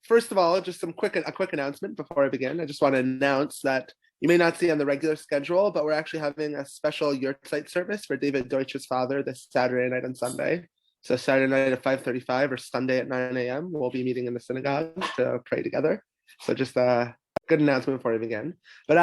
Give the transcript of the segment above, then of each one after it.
First of all, just a quick announcement before I begin. I just want to announce that you may not see on the regular schedule, but we're actually having a special yurtzeit service for David Deutsch's father this Saturday night and Sunday. So Saturday night at 5:35 or Sunday at 9 a.m. We'll be meeting in the synagogue to pray together. So just a good announcement before we begin. But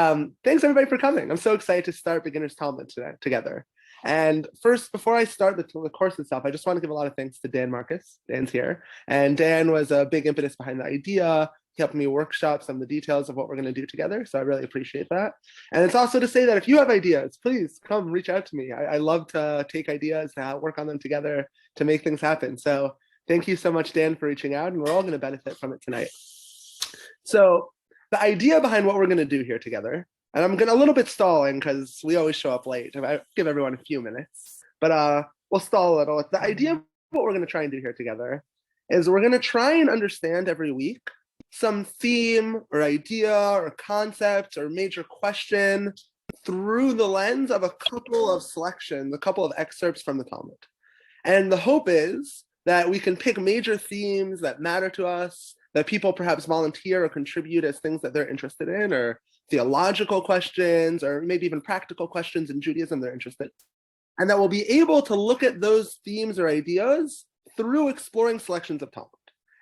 thanks everybody for coming. I'm so excited to start Beginner's Talmud together. And first, before I start the course itself, I just want to give a lot of thanks to Dan Marcus. Dan's here. And Dan was a big impetus behind the idea. He helped me workshop some of the details of what we're going to do together. So I really appreciate that. And it's also to say that if you have ideas, please come reach out to me. I love to take ideas, to work on them together, to make things happen. So thank you so much, Dan, for reaching out. And we're all going to benefit from it tonight. So the idea behind what we're going to do here together, and I'm going to a little bit stalling because we always show up late. I give everyone a few minutes, but we'll stall a little. The idea of what we're going to try and do here together is we're going to try and understand every week some theme or idea or concept or major question through the lens of a couple of selections, a couple of excerpts from the Talmud. And the hope is that we can pick major themes that matter to us, that people perhaps volunteer or contribute as things that they're interested in, or theological questions, or maybe even practical questions in Judaism they're interested in. And that we'll be able to look at those themes or ideas through exploring selections of Talmud.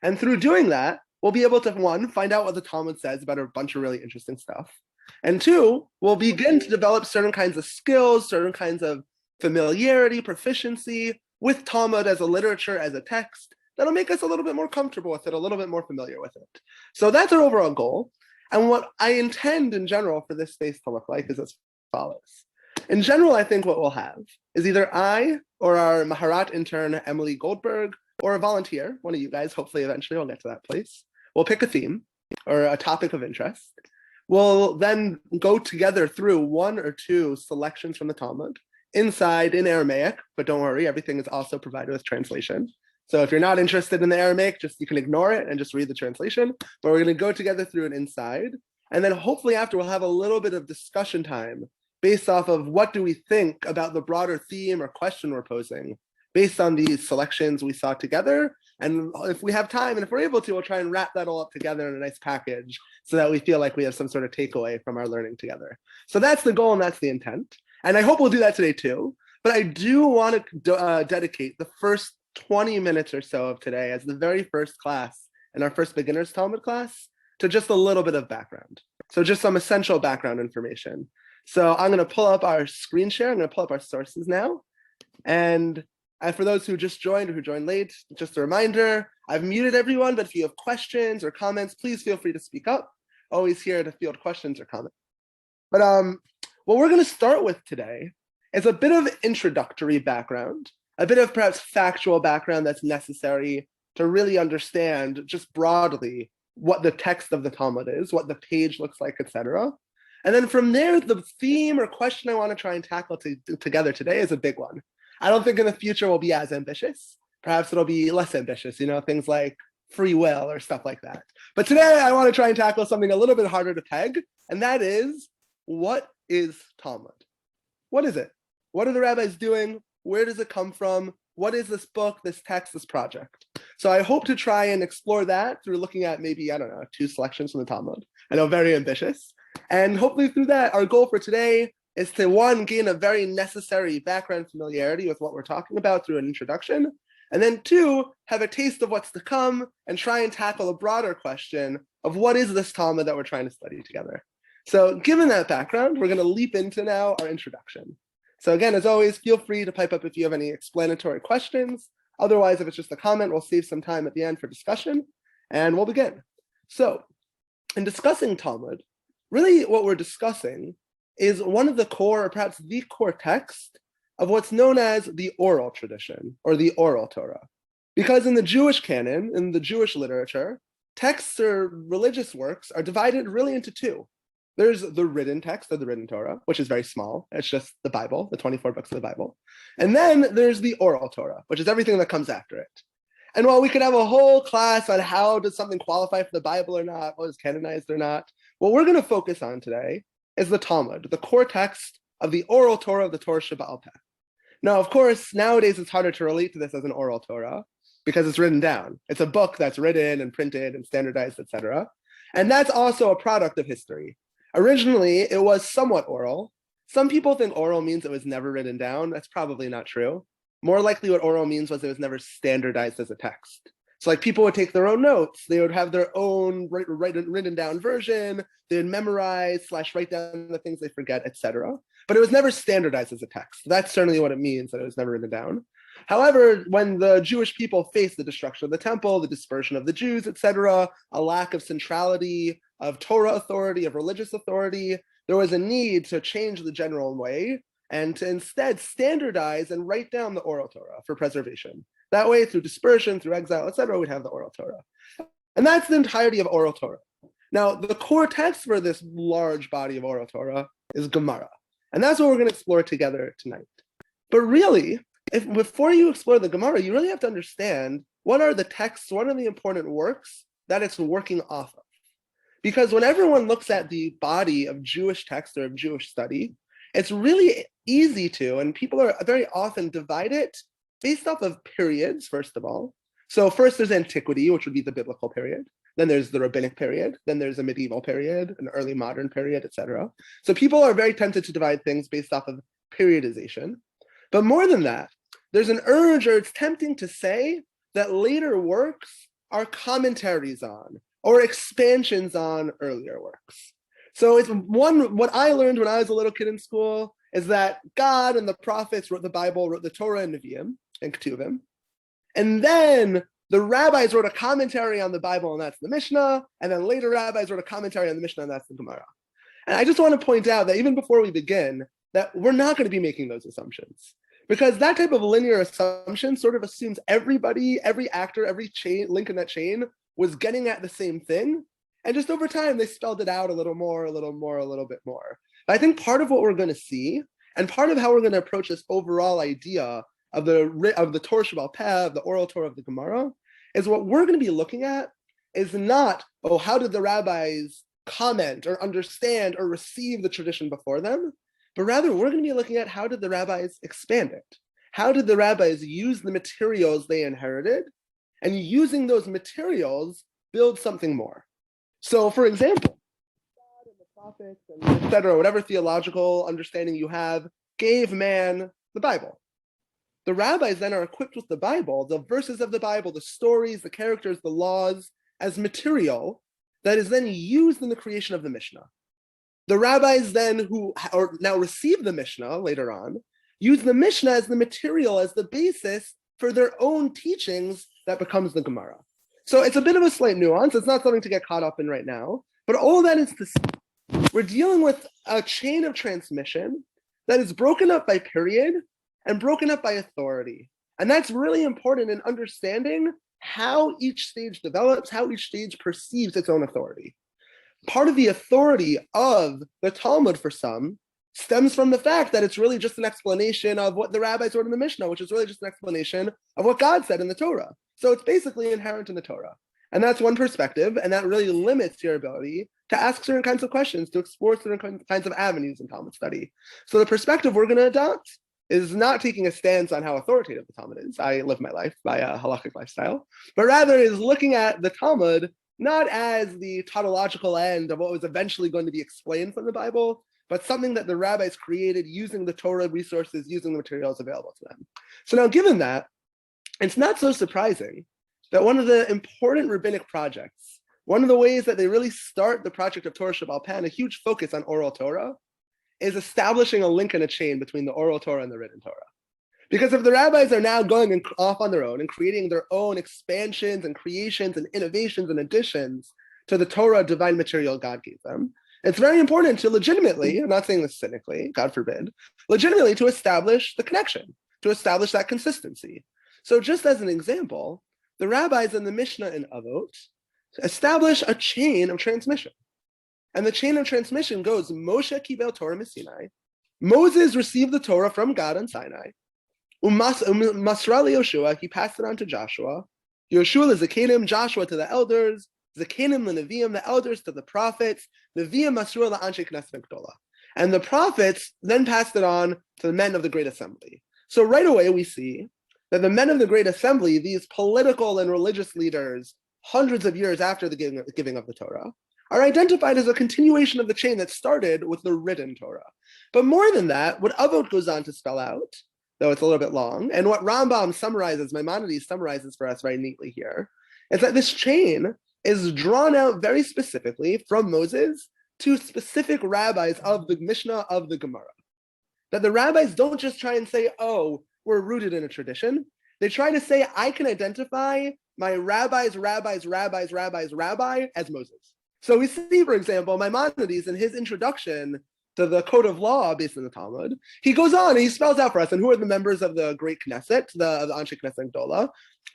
And through doing that, we'll be able to, one, find out what the Talmud says about a bunch of really interesting stuff. And two, we'll begin to develop certain kinds of skills, certain kinds of familiarity, proficiency with Talmud as a literature, as a text, that'll make us a little bit more comfortable with it, a little bit more familiar with it. So that's our overall goal. And what I intend in general for this space to look like is as follows. In general, I think what we'll have is either I or our Maharat intern, Emily Goldberg, or a volunteer, one of you guys, hopefully eventually we'll get to that place. We'll pick a theme or a topic of interest. We'll then go together through one or two selections from the Talmud inside in Aramaic, but don't worry, everything is also provided with translation. So if you're not interested in the Aramaic, you can ignore it and just read the translation. But we're going to go together through it inside. And then hopefully after we'll have a little bit of discussion time based off of what do we think about the broader theme or question we're posing based on these selections we saw together. And if we have time and if we're able to, we'll try and wrap that all up together in a nice package so that we feel like we have some sort of takeaway from our learning together. So that's the goal and that's the intent. And I hope we'll do that today too. But I do want to dedicate the first 20 minutes or so of today as the very first class in our first beginner's Talmud class to just a little bit of background. So just some essential background information. So I'm going to pull up our screen share. I'm going to pull up our sources now. And for those who just joined or who joined late, just a reminder, I've muted everyone, but if you have questions or comments, please feel free to speak up. Always here to field questions or comments. But what we're going to start with today is a bit of introductory background, a bit of perhaps factual background that's necessary to really understand just broadly what the text of the Talmud is, what the page looks like, etc. And then from there, the theme or question I want to try and tackle together today is a big one. I don't think in the future we'll be as ambitious. Perhaps it'll be less ambitious, things like free will or stuff like that. But today I want to try and tackle something a little bit harder to peg, and that is, what is Talmud? What is it? What are the rabbis doing? Where does it come from? What is this book, this text, this project? So I hope to try and explore that through looking at maybe, 2 selections from the Talmud. I know, very ambitious. And hopefully through that, our goal for today is to, one, gain a very necessary background familiarity with what we're talking about through an introduction. And then 2, have a taste of what's to come and try and tackle a broader question of what is this Talmud that we're trying to study together. So given that background, we're going to leap into now our introduction. So again, as always, feel free to pipe up if you have any explanatory questions. Otherwise, if it's just a comment, we'll save some time at the end for discussion, and we'll begin. So in discussing Talmud, really what we're discussing is one of the core, or perhaps the core text of what's known as the oral tradition, or the oral Torah. Because in the Jewish canon, in the Jewish literature, texts or religious works are divided really into 2. There's the written text of the written Torah, which is very small. It's just the Bible, the 24 books of the Bible. And then there's the oral Torah, which is everything that comes after it. And while we could have a whole class on how does something qualify for the Bible or not, what is canonized or not, what we're going to focus on today is the Talmud, the core text of the oral Torah of the Torah Shabbat. Now, of course, nowadays it's harder to relate to this as an oral Torah. because it's written down. It's a book that's written and printed and standardized, etc. And that's also a product of history. Originally, it was somewhat oral. Some people think oral means it was never written down. That's probably not true. More likely what oral means was it was never standardized as a text. So like people would take their own notes. They would have their own written down version. They would memorize / write down the things they forget, etc. But it was never standardized as a text. That's certainly what it means, that it was never written down. However, when the Jewish people faced the destruction of the temple, the dispersion of the Jews, etc., a lack of centrality of Torah authority, of religious authority, there was a need to change the general way and to instead standardize and write down the oral Torah for preservation. That way, through dispersion, through exile, etc., we'd have the oral Torah. And that's the entirety of oral Torah. Now, the core text for this large body of oral Torah is Gemara. And that's what we're going to explore together tonight. But really, before you explore the Gemara, you really have to understand what are the texts, what are the important works that it's working off of. Because when everyone looks at the body of Jewish text or of Jewish study, it's really easy to, and people are very often divide it based off of periods, first of all. So first there's antiquity, which would be the biblical period. Then there's the rabbinic period. Then there's a medieval period, an early modern period, etc. So people are very tempted to divide things based off of periodization. But more than that, there's an urge, or it's tempting to say that later works are commentaries on or expansions on earlier works. So it's what I learned when I was a little kid in school is that God and the prophets wrote the Bible, wrote the Torah and Nevi'im and Ketuvim. And then the rabbis wrote a commentary on the Bible, and that's the Mishnah. And then later rabbis wrote a commentary on the Mishnah, and that's the Gemara. And I just want to point out that even before we begin, that we're not going to be making those assumptions. Because that type of linear assumption sort of assumes everybody, every actor, every link in that chain was getting at the same thing. And just over time, they spelled it out a little more, a little more, a little bit more. But I think part of what we're going to see, and part of how we're going to approach this overall idea of the Torah Shabbat Peh, of the oral Torah of the Gemara, is what we're going to be looking at is not, oh, how did the rabbis comment or understand or receive the tradition before them? But rather, we're going to be looking at how did the rabbis expand it? How did the rabbis use the materials they inherited, and using those materials, build something more? So, for example, God and the prophets, and et cetera, whatever theological understanding you have, gave man the Bible. The rabbis then are equipped with the Bible, the verses of the Bible, the stories, the characters, the laws, as material that is then used in the creation of the Mishnah. The rabbis then, who are now receive the Mishnah later on, use the Mishnah as the material, as the basis for their own teachings that becomes the Gemara. So it's a bit of a slight nuance. It's not something to get caught up in right now. But all that is to say, we're dealing with a chain of transmission that is broken up by period and broken up by authority. And that's really important in understanding how each stage develops, how each stage perceives its own authority. Part of the authority of the Talmud for some stems from the fact that it's really just an explanation of what the rabbis wrote in the Mishnah, which is really just an explanation of what God said in the Torah. So it's basically inherent in the Torah. And that's one perspective, and that really limits your ability to ask certain kinds of questions, to explore certain kinds of avenues in Talmud study. So the perspective we're going to adopt is not taking a stance on how authoritative the Talmud is. I live my life by a halakhic lifestyle, but rather is looking at the Talmud not as the tautological end of what was eventually going to be explained from the Bible, but something that the rabbis created using the Torah resources, using the materials available to them. So now, given that, it's not so surprising that one of the important rabbinic projects, one of the ways that they really start the project of Torah Shabbat Peh, and a huge focus on oral Torah, is establishing a link and a chain between the oral Torah and the written Torah. Because if the rabbis are now going off on their own and creating their own expansions and creations and innovations and additions to the Torah divine material God gave them, it's very important to legitimately, I'm not saying this cynically, God forbid, legitimately to establish the connection, to establish that consistency. So just as an example, the rabbis in the Mishnah and Avot establish a chain of transmission. And the chain of transmission goes, Moshe kibel Torah Sinai. Moses received the Torah from God on Sinai. Masra Yoshua, he passed it on to Joshua. Yoshua the Zakanim, Joshua to the elders. Zakanim the Nevi'im, the elders to the prophets. Nevi'im Masra la Anshe Knesset Gdola. And the prophets then passed it on to the men of the Great Assembly. So right away we see that the men of the Great Assembly, these political and religious leaders, hundreds of years after the giving of the Torah, are identified as a continuation of the chain that started with the written Torah. But more than that, what Avot goes on to spell out, though it's a little bit long, and what Rambam summarizes, Maimonides summarizes for us very neatly here, is that this chain is drawn out very specifically from Moses to specific rabbis of the Mishnah, of the Gemara. That the rabbis don't just try and say, oh, we're rooted in a tradition. They try to say, I can identify my rabbi as Moses. So we see, for example, Maimonides in his introduction to the code of law based on the Talmud, he goes on and he spells out for us, and who are the members of the great Knesset, the Anshe Knesset Gdola?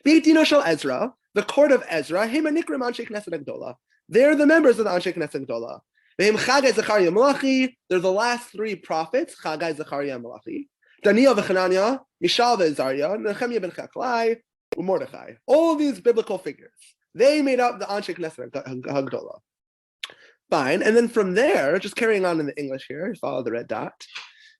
Beit Dino Shel Ezra, the court of Ezra, Hema Nikrim Anshe Knesset Gdola. They're the members of the Anshe Knesset Gdola. Chagai, Zechariah, Malachi, they're the last three prophets, Chagai, Zechariah, and Malachi. Daniel v'Chananya, Mishal v'Azariah, Nehemiah ben Chaklai, Mordechai. All of these biblical figures, they made up the Anshe Knesset Hagdola. Fine, and then from there, just carrying on in the English here, follow the red dot.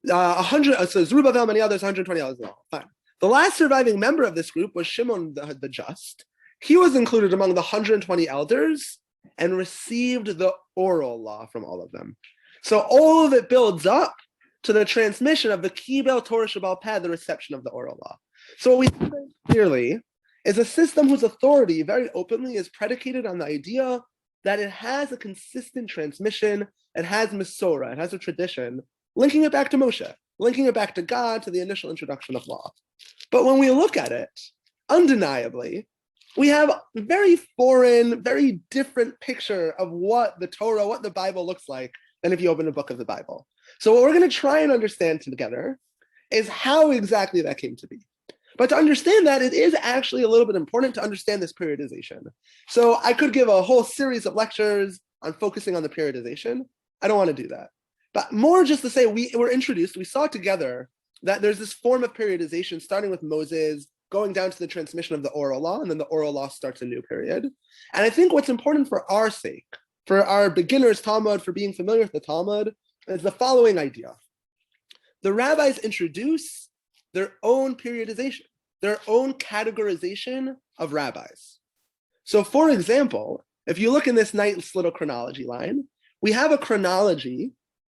100. So Zerubbabel, many others, 120 others. Fine. The last surviving member of this group was Shimon the Just. He was included among the 120 elders and received the oral law from all of them. So all of it builds up to the transmission of the Kibel Torah Shabbal Peh, the reception of the oral law. So what we see clearly is a system whose authority very openly is predicated on the idea that it has a consistent transmission, it has Masorah, it has a tradition, linking it back to Moshe, linking it back to God, to the initial introduction of law. But when we look at it, undeniably, we have a very foreign, very different picture of what the Torah, what the Bible looks like than if you open a book of the Bible. So what we're going to try and understand together is how exactly that came to be. But to understand that, it is actually a little bit important to understand this periodization. So I could give a whole series of lectures on focusing on the periodization. I don't want to do that. But more just to say, we were introduced, we saw together that there's this form of periodization starting with Moses, going down to the transmission of the oral law, and then the oral law starts a new period. And I think what's important for our sake, for our beginners Talmud, for being familiar with the Talmud, is the following idea. The rabbis introduce their own periodization, their own categorization of rabbis. So for example, if you look in this nice little chronology line, we have a chronology.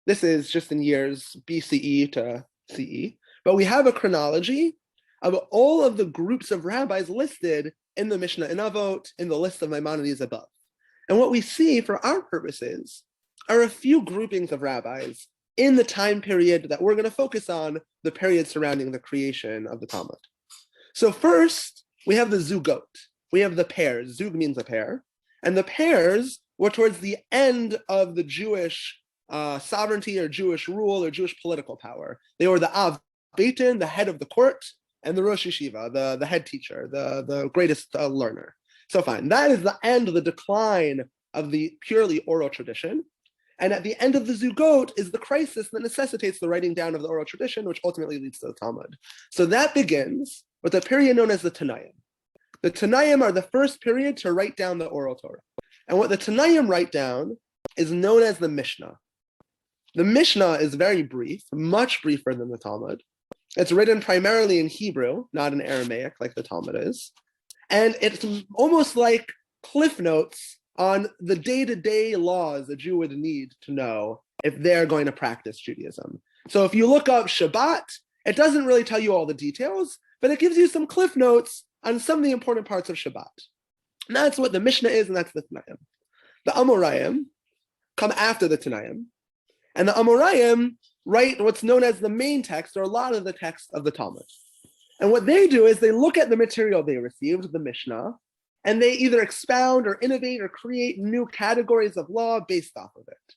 This is just in years BCE to CE, but we have a chronology of all of the groups of rabbis listed in the Mishnah in Avot, in the list of Maimonides above. And what we see for our purposes are a few groupings of rabbis in the time period that we're going to focus on, the period surrounding the creation of the Talmud. So first, we have the zugot. We have the pairs. Zug means a pair. And the pairs were towards the end of the Jewish sovereignty or Jewish rule or Jewish political power. They were the Av Beitin, the head of the court, and the Rosh Yeshiva, the head teacher, the greatest learner. So fine, that is the end of the decline of the purely oral tradition. And at the end of the Zugot is the crisis that necessitates the writing down of the oral tradition, which ultimately leads to the Talmud. So that begins with a period known as the Tannaim. The Tannaim are the first period to write down the oral Torah. And what the Tannaim write down is known as the Mishnah. The Mishnah is very brief, much briefer than the Talmud. It's written primarily in Hebrew, not in Aramaic like the Talmud is. And it's almost like cliff notes on the day-to-day laws a Jew would need to know if they're going to practice Judaism. So if you look up Shabbat, it doesn't really tell you all the details, but it gives you some cliff notes on some of the important parts of Shabbat. And that's what the Mishnah is, and that's the Tannaim. The Amoraim come after the Tannaim, and the Amoraim write what's known as the main text, or a lot of the text of the Talmud. And what they do is they look at the material they received, the Mishnah, and they either expound or innovate or create new categories of law based off of it.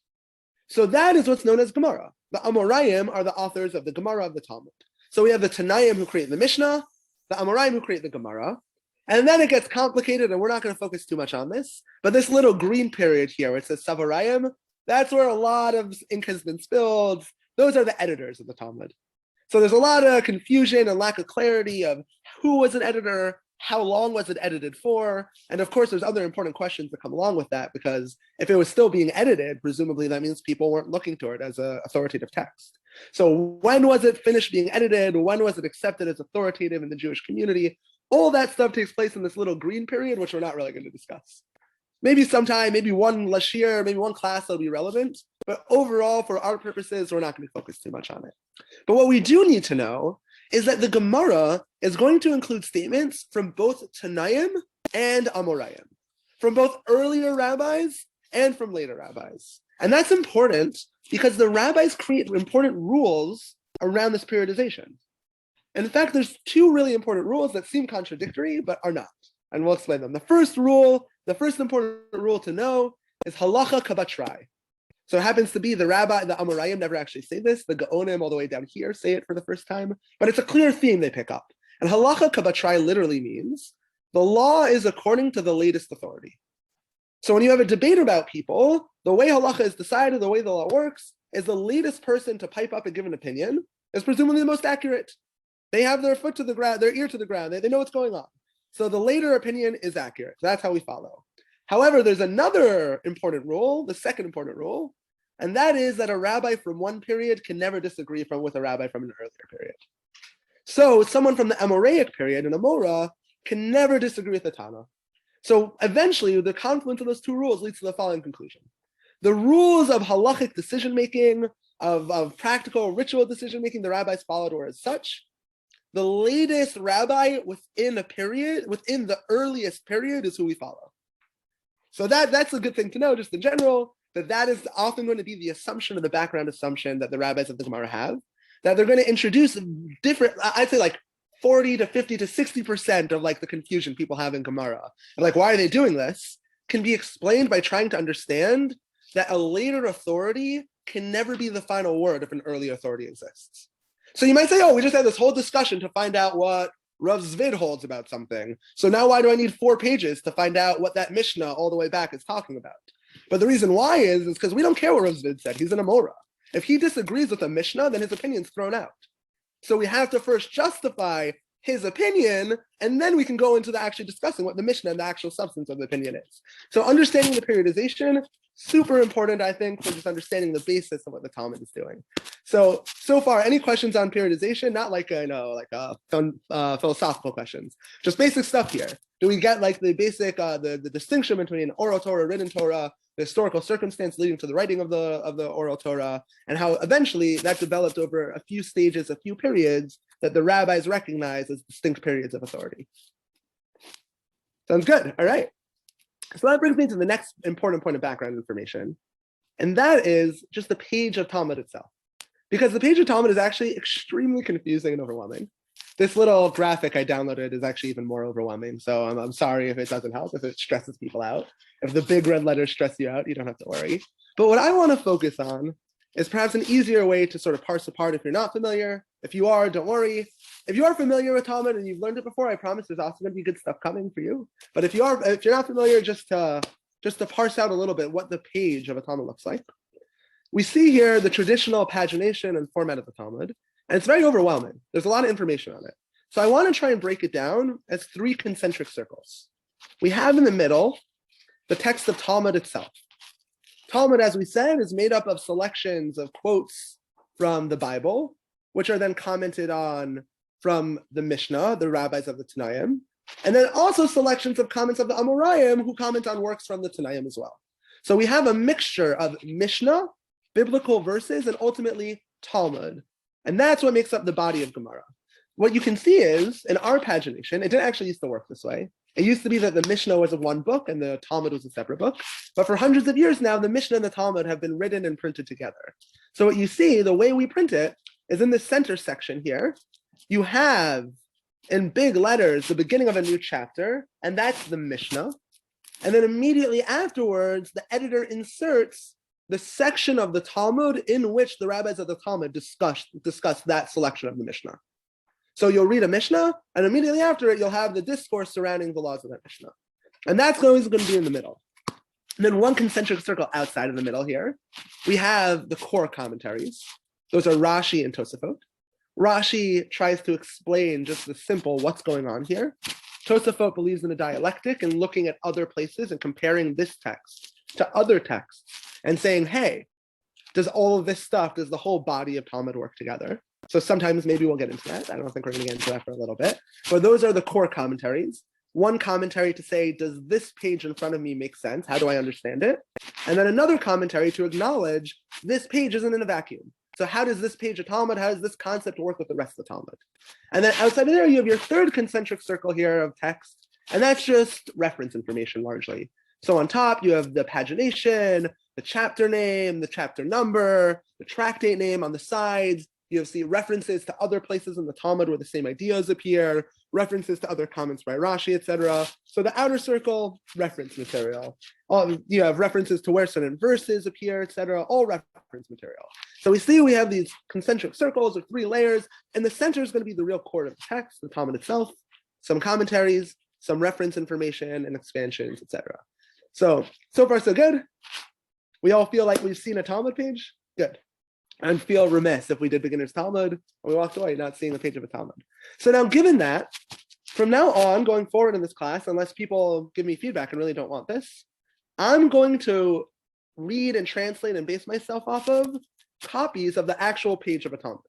So that is what's known as Gemara. The Amoraim are the authors of the Gemara of the Talmud. So we have the Tannaim who create the Mishnah, the Amoraim who create the Gemara, and then it gets complicated, and we're not going to focus too much on this, but this little green period here where it says Savarayim, that's where a lot of ink has been spilled. Those are the editors of the Talmud. So there's a lot of confusion and lack of clarity of who was an editor, how long was it edited for? And of course, there's other important questions that come along with that, because if it was still being edited, presumably that means people weren't looking to it as an authoritative text. So when was it finished being edited? When was it accepted as authoritative in the Jewish community? All that stuff takes place in this little green period, which we're not really going to discuss. Maybe sometime, maybe one lashir, maybe one class that'll be relevant. But overall, for our purposes, we're not going to focus too much on it. But what we do need to know is that the Gemara is going to include statements from both Tanaim and Amoraim, from both earlier rabbis and from later rabbis. And that's important because the rabbis create important rules around this periodization. And in fact, there's two really important rules that seem contradictory, but are not. And we'll explain them. The first important rule to know is halacha kabatrai. So it happens to be the Amoraim never actually say this. The Gaonim all the way down here say it for the first time. But it's a clear theme they pick up. And halacha kabatrai literally means the law is according to the latest authority. So when you have a debate about people, the way halacha is decided, the way the law works, is the latest person to pipe up and give an opinion is presumably the most accurate. They have their foot to the ground, their ear to the ground. They know what's going on. So the later opinion is accurate. That's how we follow. However, there's another important rule, the second important rule, and that is that a rabbi from one period can never disagree with a rabbi from an earlier period. So someone from the Amoraic period, an Amora, can never disagree with the Tana. So eventually, the confluence of those two rules leads to the following conclusion. The rules of halachic decision-making, of practical ritual decision-making the rabbis followed were as such. The latest rabbi within a period, within the earliest period, is who we follow. So that's a good thing to know, just in general, that is often going to be the assumption or the background assumption that the rabbis of the Gemara have, that they're going to introduce different, I'd say like 40 to 50 to 60% of like the confusion people have in Gemara. And like, why are they doing this? Can be explained by trying to understand that a later authority can never be the final word if an early authority exists. So you might say, oh, we just had this whole discussion to find out what Rav Zvid holds about something. So now why do I need 4 pages to find out what that Mishnah all the way back is talking about? But the reason why is because we don't care what Rav Zvid said. He's an Amora. If he disagrees with a Mishnah, then his opinion's thrown out. So we have to first justify his opinion, and then we can go into actually discussing what the Mishnah and the actual substance of the opinion is. So understanding the periodization, super important, I think, for just understanding the basis of what the Talmud is doing. So far, any questions on periodization? Not like philosophical questions, just basic stuff here. Do we get like the basic, the distinction between oral Torah, written Torah, the historical circumstance leading to the writing of the oral Torah, and how eventually that developed over a few stages, a few periods that the rabbis recognize as distinct periods of authority. Sounds good. All right. So that brings me to the next important point of background information, and that is just the page of Talmud itself. Because the page of Talmud is actually extremely confusing and overwhelming. This little graphic I downloaded is actually even more overwhelming. So I'm sorry if it doesn't help, if it stresses people out. If the big red letters stress you out, you don't have to worry. But what I want to focus on is perhaps an easier way to sort of parse apart if you're not familiar. If you are, don't worry. If you are familiar with Talmud and you've learned it before, I promise there's also going to be good stuff coming for you. But if you're not familiar, just to parse out a little bit what the page of a Talmud looks like. We see here the traditional pagination and format of the Talmud, and it's very overwhelming. There's a lot of information on it. So I want to try and break it down as 3 concentric circles. We have in the middle the text of Talmud itself. Talmud, as we said, is made up of selections of quotes from the Bible, which are then commented on from the Mishnah, the rabbis of the Tanaim, and then also selections of comments of the Amoraim who comment on works from the Tanaim as well. So we have a mixture of Mishnah, biblical verses, and ultimately Talmud. And that's what makes up the body of Gemara. What you can see is, in our pagination, it didn't actually used to work this way. It used to be that the Mishnah was one book and the Talmud was a separate book. But for hundreds of years now, the Mishnah and the Talmud have been written and printed together. So what you see, the way we print it, is in the center section here. You have, in big letters, the beginning of a new chapter, and that's the Mishnah. And then immediately afterwards, the editor inserts the section of the Talmud in which the rabbis of the Talmud discuss that selection of the Mishnah. So you'll read a Mishnah, and immediately after it, you'll have the discourse surrounding the laws of that Mishnah. And that's always going to be in the middle. And then one concentric circle outside of the middle here, we have the core commentaries. Those are Rashi and Tosafot. Rashi tries to explain just the simple what's going on here. Tosafot believes in a dialectic and looking at other places and comparing this text to other texts and saying, hey, does all of this stuff, does the whole body of Talmud work together? So sometimes maybe we'll get into that. I don't think we're going to get into that for a little bit. But those are the core commentaries. One commentary to say, does this page in front of me make sense? How do I understand it? And then another commentary to acknowledge this page isn't in a vacuum. So how does this page of Talmud, how does this concept work with the rest of the Talmud? And then outside of there, you have your third concentric circle here of text, and that's just reference information largely. So on top, you have the pagination, the chapter name, the chapter number, the tractate name. On the sides, you see references to other places in the Talmud where the same ideas appear, references to other comments by Rashi, etc. So the outer circle, reference material. You have references to where certain verses appear, etc. All reference material. So we have these concentric circles or 3 layers, and the center is going to be the real core of the text, the Talmud itself, some commentaries, some reference information and expansions, etc. So far so good. We all feel like we've seen a Talmud page? Good. And feel remiss if we did beginner's Talmud and we walked away not seeing the page of a Talmud. So now, given that, from now on, going forward in this class, unless people give me feedback and really don't want this, I'm going to read and translate and base myself off of copies of the actual page of a Talmud.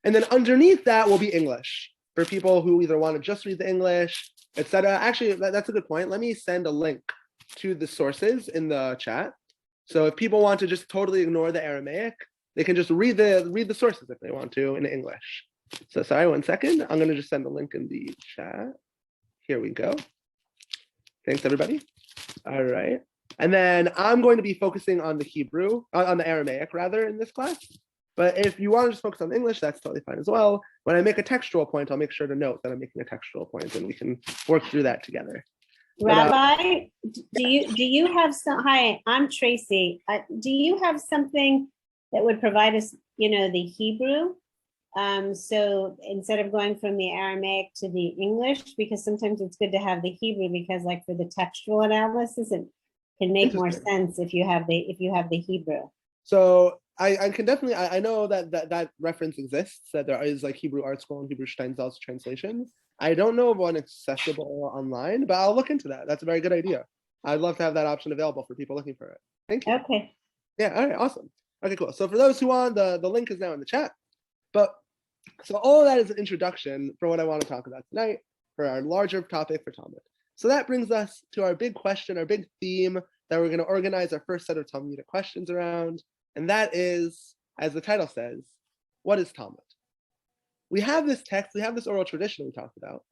And then underneath that will be English for people who either want to just read the English, etc. Actually, that's a good point. Let me send a link to the sources in the chat. So if people want to just totally ignore the Aramaic, they can just read the sources if they want to in English. So sorry, 1 second. I'm going to just send the link in the chat. Here we go. Thanks, everybody. All right. And then I'm going to be focusing on the Hebrew, on the Aramaic rather, in this class. But if you want to just focus on English, that's totally fine as well. When I make a textual point, I'll make sure to note that I'm making a textual point, and we can work through that together. Rabbi, do you have some? Hi, I'm Tracy. Do you have something that would provide us, the Hebrew? So instead of going from the Aramaic to the English, because sometimes it's good to have the Hebrew, because like for the textual analysis, it can make more sense if you have the Hebrew. So I can definitely, I know that reference exists, that there is like Hebrew Art Scroll and Hebrew Steinsaltz translations. I don't know of one accessible online, but I'll look into that. That's a very good idea. I'd love to have that option available for people looking for it. Thank you. Okay. Yeah, all right, awesome. Okay, cool. So for those who want, the link is now in the chat. But so all of that is an introduction for what I want to talk about tonight, for our larger topic for Talmud. So that brings us to our big question, our big theme that we're going to organize our first set of Talmudic questions around. And that is, as the title says, what is Talmud? We have this text, we have this oral tradition we talked about.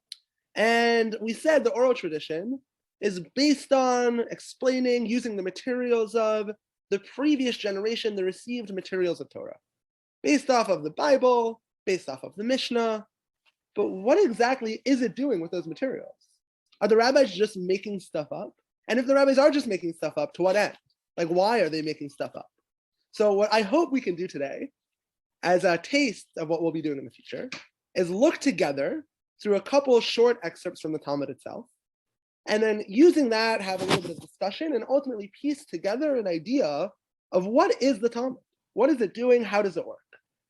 And we said the oral tradition is based on explaining, using the materials of the previous generation, the received materials of Torah, based off of the Bible, based off of the Mishnah. But what exactly is it doing with those materials? Are the rabbis just making stuff up? And if the rabbis are just making stuff up, to what end? Like, why are they making stuff up? So what I hope we can do today, as a taste of what we'll be doing in the future, is look together through a couple of short excerpts from the Talmud itself, and then using that, have a little bit of discussion, and ultimately piece together an idea of what is the Talmud? What is it doing? How does it work?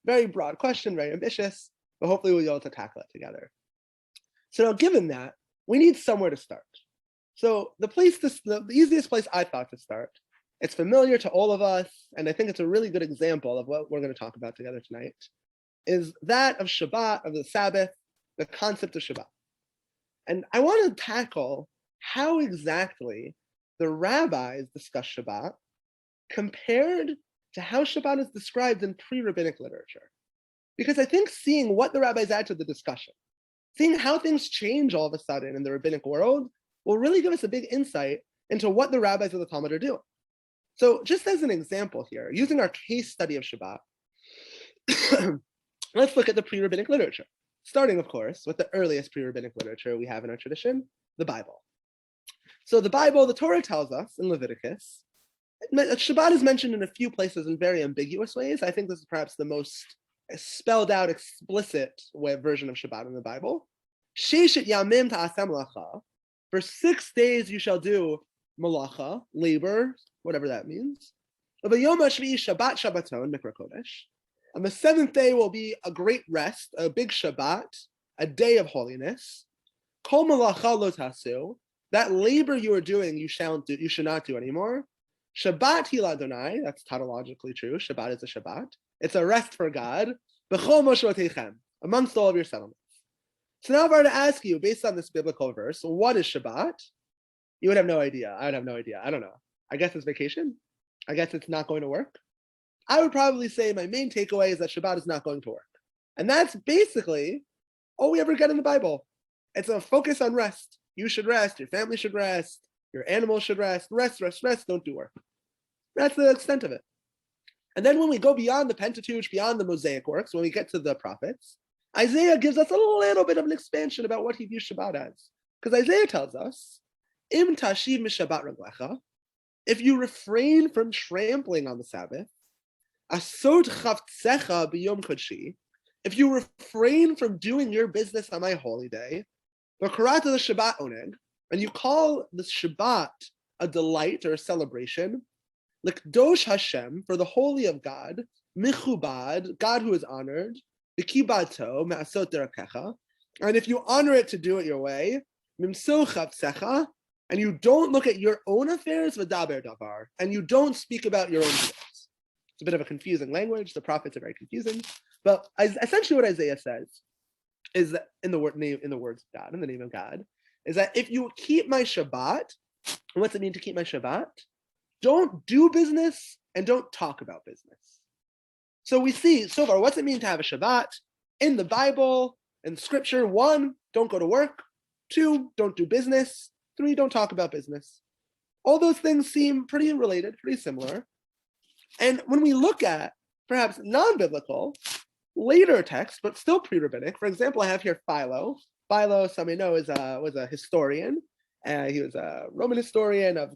Very broad question, very ambitious, but hopefully we'll be able to tackle it together. So now, given that, we need somewhere to start. So the easiest place I thought to start, it's familiar to all of us, and I think it's a really good example of what we're going to talk about together tonight, is that of Shabbat, of the Sabbath, the concept of Shabbat. And I want to tackle how exactly the rabbis discuss Shabbat compared to how Shabbat is described in pre-rabbinic literature. Because I think seeing what the rabbis add to the discussion, seeing how things change all of a sudden in the rabbinic world, will really give us a big insight into what the rabbis of the Talmud are doing. So just as an example here, using our case study of Shabbat, let's look at the pre-rabbinic literature, starting, of course, with the earliest pre-rabbinic literature we have in our tradition, the Bible. So the Bible, the Torah tells us in Leviticus, Shabbat is mentioned in a few places in very ambiguous ways. I think this is perhaps the most spelled out, explicit version of Shabbat in the Bible. Sheshet yamim ta'aseh melacha. For 6 days you shall do malacha, labor, whatever that means. V'yom hashvi'i Shabbat Shabbaton mikra kodesh. On the 7th day will be a great rest, a big Shabbat, a day of holiness. Kol malacha lo tasu. That labor you are doing, you should not do anymore. Shabbat hila Adonai, that's tautologically true. Shabbat is a Shabbat. It's a rest for God. B'chol moshoteichem, amongst all of your settlements. So now if I were to ask you, based on this biblical verse, what is Shabbat? You would have no idea. I would have no idea. I don't know. I guess it's vacation. I guess it's not going to work. I would probably say my main takeaway is that Shabbat is not going to work. And that's basically all we ever get in the Bible. It's a focus on rest. You should rest. Your family should rest. Your animals should rest. Rest, rest, rest. Don't do work. That's the extent of it. And then when we go beyond the Pentateuch, beyond the Mosaic works, when we get to the prophets, Isaiah gives us a little bit of an expansion about what he views Shabbat as. Because Isaiah tells us, Im tashiv mishabat raglecha, if you refrain from trampling on the Sabbath, asot chaftzecha b'yom kodshi, if you refrain from doing your business on my holy day, v'karata the Shabbat oneg, and you call the Shabbat a delight or a celebration, l'kdosh Hashem, for the holy of God, michubad, God who is honored, v'kibato me'asot derakecha, and if you honor it to do it your way, mimso chaftzecha, and you don't look at your own affairs, v'daber davar, and you don't speak about your own affairs. It's a bit of a confusing language. The prophets are very confusing, but essentially what Isaiah says is that in the words of God, in the name of God, is that if you keep my Shabbat, and what's it mean to keep my Shabbat? Don't do business and don't talk about business. So we see so far, what's it mean to have a Shabbat? In the Bible, in Scripture, 1, don't go to work. 2, don't do business. 3, don't talk about business. All those things seem pretty related, pretty similar. And when we look at perhaps non-biblical, later texts, but still pre-rabbinic, for example, I have here Philo. Philo, some may know, was a historian. He was a Roman historian of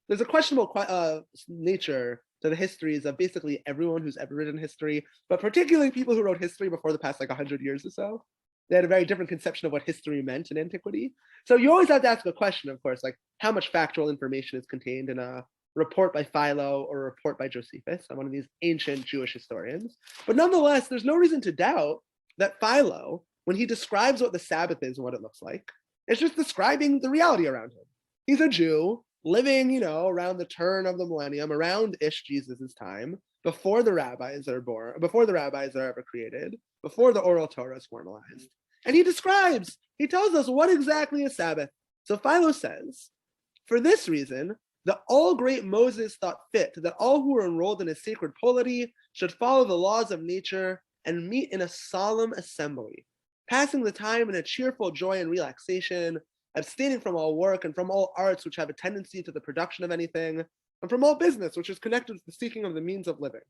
there's a questionable nature to the histories of basically everyone who's ever written history, but particularly people who wrote history before the past 100 years or so. They had a very different conception of what history meant in antiquity. So you always have to ask a question, of course, like how much factual information is contained in a report by Philo or a report by Josephus, one of these ancient Jewish historians. But nonetheless, there's no reason to doubt that Philo, when he describes what the Sabbath is and what it looks like, is just describing the reality around him. He's a Jew living, around the turn of the millennium, around Jesus' time, before the rabbis are born, before the rabbis are ever created, before the oral Torah is formalized. And he tells us what exactly is Sabbath. So Philo says, for this reason, the all-great Moses thought fit that all who were enrolled in his sacred polity should follow the laws of nature and meet in a solemn assembly, passing the time in a cheerful joy and relaxation, abstaining from all work and from all arts which have a tendency to the production of anything, and from all business which is connected with the seeking of the means of living.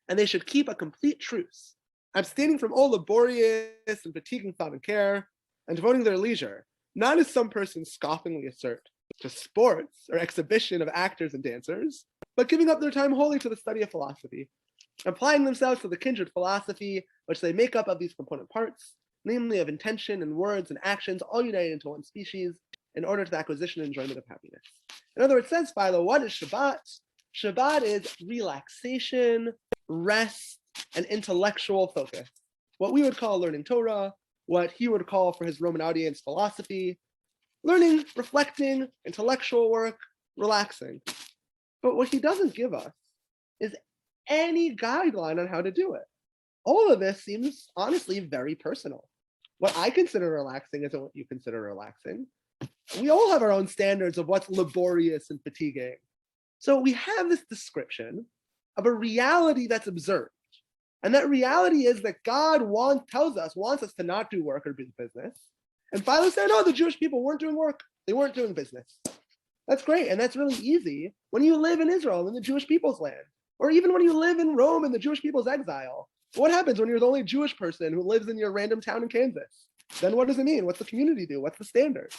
And they should keep a complete truce, abstaining from all laborious and fatiguing thought and care, and devoting their leisure, not as some persons scoffingly assert, to sports or exhibition of actors and dancers, but giving up their time wholly to the study of philosophy, applying themselves to the kindred philosophy which they make up of these component parts, namely of intention and words and actions, all united into one species, in order to the acquisition and enjoyment of happiness. In other words, says Philo, what is Shabbat? Shabbat is relaxation, rest, and intellectual focus. What we would call learning Torah, what he would call for his Roman audience philosophy, learning, reflecting, intellectual work, relaxing. But what he doesn't give us is any guideline on how to do it. All of this seems honestly very personal. What I consider relaxing isn't what you consider relaxing. We all have our own standards of what's laborious and fatiguing. So we have this description of a reality that's observed. And that reality is that God wants us to not do work or do business. And Philo said, no, the Jewish people weren't doing work. They weren't doing business. That's great. And that's really easy when you live in Israel, in the Jewish people's land, or even when you live in Rome in the Jewish people's exile. What happens when you're the only Jewish person who lives in your random town in Kansas? Then what does it mean? What's the community do? What's the standard?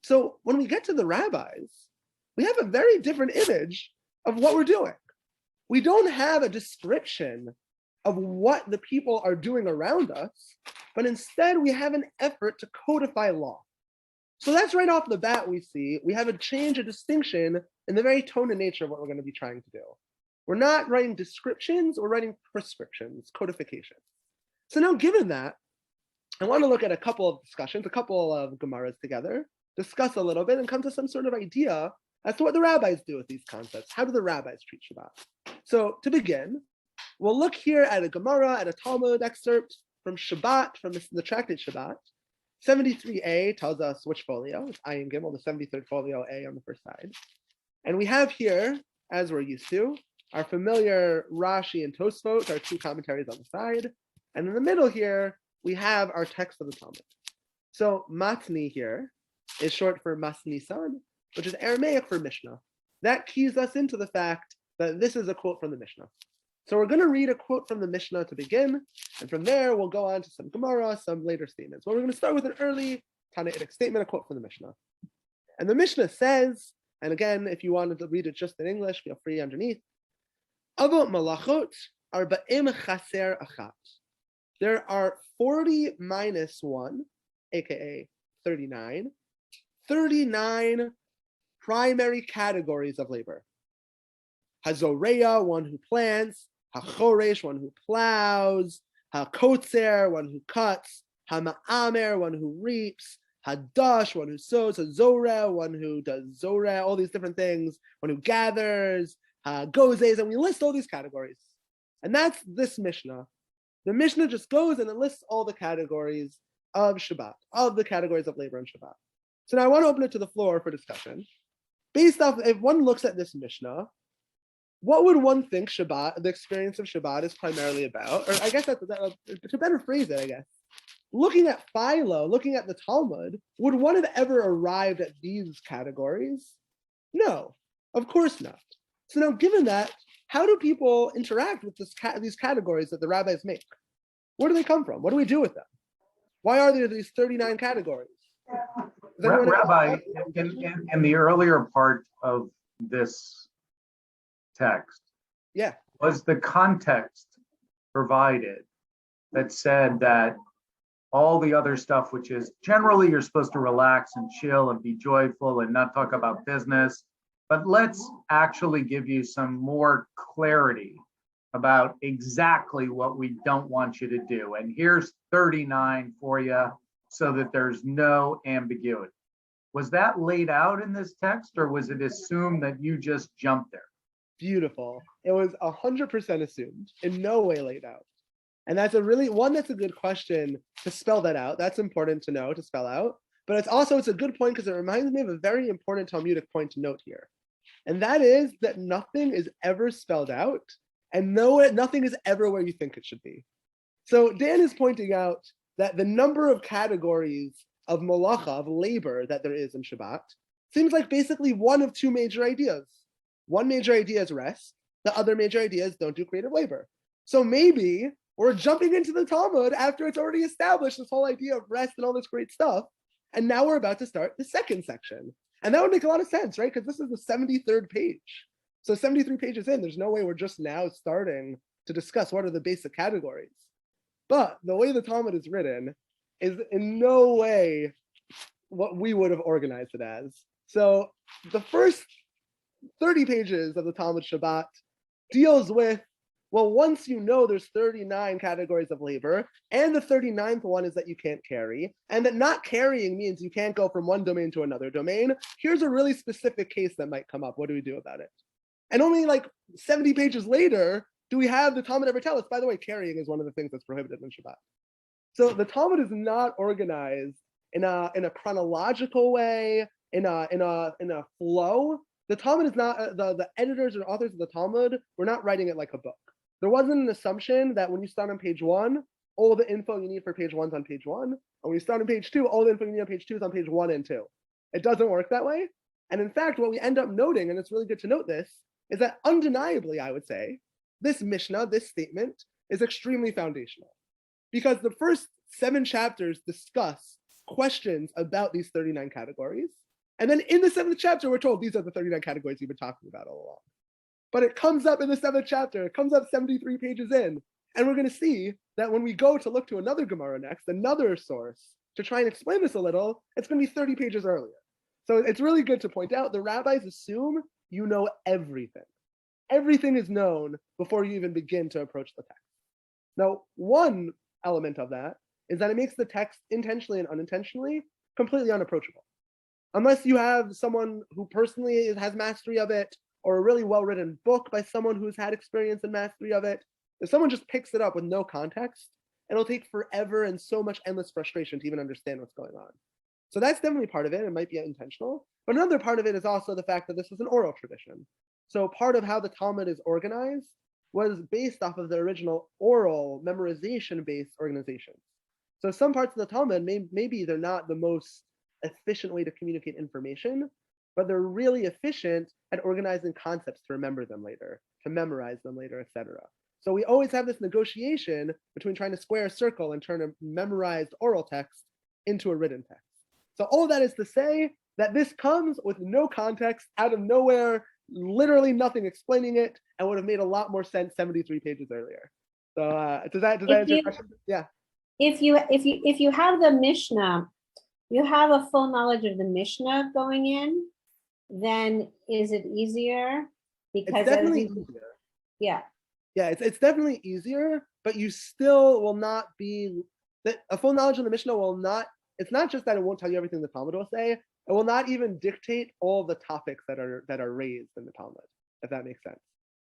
So when we get to the rabbis, we have a very different image of what we're doing. We don't have a description of what the people are doing around us, but instead we have an effort to codify law. So that's right off the bat we have a change, a distinction in the very tone and nature of what we're going to be trying to do. We're not writing descriptions, we're writing prescriptions, codification. So now given that, I want to look at a couple of discussions, a couple of Gemaras together, discuss a little bit and come to some sort of idea as to what the rabbis do with these concepts. How do the rabbis treat Shabbat? So to begin, we'll look here at a Gemara, at a Talmud excerpt from Shabbat, from the tractate Shabbat. 73a tells us which folio. It's Ayin Gimel, the 73rd folio A on the first side. And we have here, as we're used to, our familiar Rashi and Tosfot, our two commentaries on the side. And in the middle here, we have our text of the Talmud. So Matni here is short for Masni San, which is Aramaic for Mishnah. That keys us into the fact that this is a quote from the Mishnah. So we're going to read a quote from the Mishnah to begin, and from there we'll go on to some Gemara, some later statements. But we're going to start with an early Tannaitic statement, a quote from the Mishnah. And the Mishnah says, and again, if you wanted to read it just in English, feel free underneath, Avot malachot arba'im chaser achat. There are 40 minus 1, aka 39 primary categories of labor. Hazoreya, one who plants, hachoresh, one who plows, hakotzer, one who cuts, hama'amer, one who reaps, hadash, one who sows, hazoreh, one who does zoreh, all these different things, one who gathers, hagozes, and we list all these categories. And that's this Mishnah. The Mishnah just goes and it lists all the categories of Shabbat, of the categories of labor in Shabbat. So now I want to open it to the floor for discussion. Based off, if one looks at this Mishnah, what would one think Shabbat, the experience of Shabbat, is primarily about? Or I guess to better phrase it, I guess, looking at Philo, looking at the Talmud, would one have ever arrived at these categories? No, of course not. So now, given that, how do people interact with these categories that the rabbis make? Where do they come from? What do we do with them? Why are there these 39 categories? Rabbi, in the earlier part of this text, was the context provided that said that all the other stuff, which is generally you're supposed to relax and chill and be joyful and not talk about business, but let's actually give you some more clarity about exactly what we don't want you to do. And here's 39 for you so that there's no ambiguity. Was that laid out in this text, or was it assumed that you just jumped there? Beautiful. It was 100% assumed, in no way laid out. And that's a good question to spell that out. That's important to know, to spell out. But it's a good point because it reminds me of a very important Talmudic point to note here. And that is that nothing is ever spelled out, and nothing is ever where you think it should be. So Dan is pointing out that the number of categories of malacha, of labor that there is in Shabbat, seems like basically one of two major ideas. One major idea is rest. The other major idea is don't do creative labor. So maybe we're jumping into the Talmud after it's already established this whole idea of rest and all this great stuff. And now we're about to start the second section. And that would make a lot of sense, right? Because this is the 73rd page. So 73 pages in, there's no way we're just now starting to discuss what are the basic categories. But the way the Talmud is written is in no way what we would have organized it as. So the first 30 pages of the Talmud Shabbat deals with, well, once you know there's 39 categories of labor, and the 39th one is that you can't carry, and that not carrying means you can't go from one domain to another domain, here's a really specific case that might come up. What do we do about it? And only like 70 pages later, do we have the Talmud ever tell us, by the way, carrying is one of the things that's prohibited in Shabbat. So the Talmud is not organized in a chronological way, in a flow. The Talmud is not, the editors or authors of the Talmud were not writing it like a book. There wasn't an assumption that when you start on page 1, all the info you need for page 1 is on page 1. And when you start on page 2, all the info you need on page 2 is on page 1 and 2. It doesn't work that way. And in fact, what we end up noting, and it's really good to note this, is that undeniably, I would say, this Mishnah, this statement, is extremely foundational. Because the first 7 chapters discuss questions about these 39 categories. And then in the 7th chapter, we're told these are the 39 categories we've been talking about all along. But it comes up in the 7th chapter, it comes up 73 pages in. And we're going to see that when we go to look to another Gemara next, another source, to try and explain this a little, it's going to be 30 pages earlier. So it's really good to point out the rabbis assume you know everything. Everything is known before you even begin to approach the text. Now, one element of that is that it makes the text intentionally and unintentionally completely unapproachable. unless you have someone who personally has mastery of it, or a really well-written book by someone who's had experience and mastery of it. If someone just picks it up with no context, it'll take forever and so much endless frustration to even understand what's going on. So that's definitely part of it. It might be intentional. But another part of it is also the fact that this was an oral tradition. So part of how the Talmud is organized was based off of the original oral memorization-based organization. So some parts of the Talmud, maybe they're not the most efficient way to communicate information, but they're really efficient at organizing concepts to remember them later, to memorize them later, etc. So we always have this negotiation between trying to square a circle and turn a memorized oral text into a written text. So all that is to say that this comes with no context, out of nowhere, literally nothing explaining it, and would have made a lot more sense 73 pages earlier. So does that answer your question? Yeah. If you have the Mishnah, you have a full knowledge of the Mishnah going in, then is it easier? Because it's definitely easier. Yeah. Yeah, it's definitely easier, but you still will not be, a full knowledge of the Mishnah will not, it's not just that it won't tell you everything the Talmud will say, it will not even dictate all the topics that are raised in the Talmud, if that makes sense.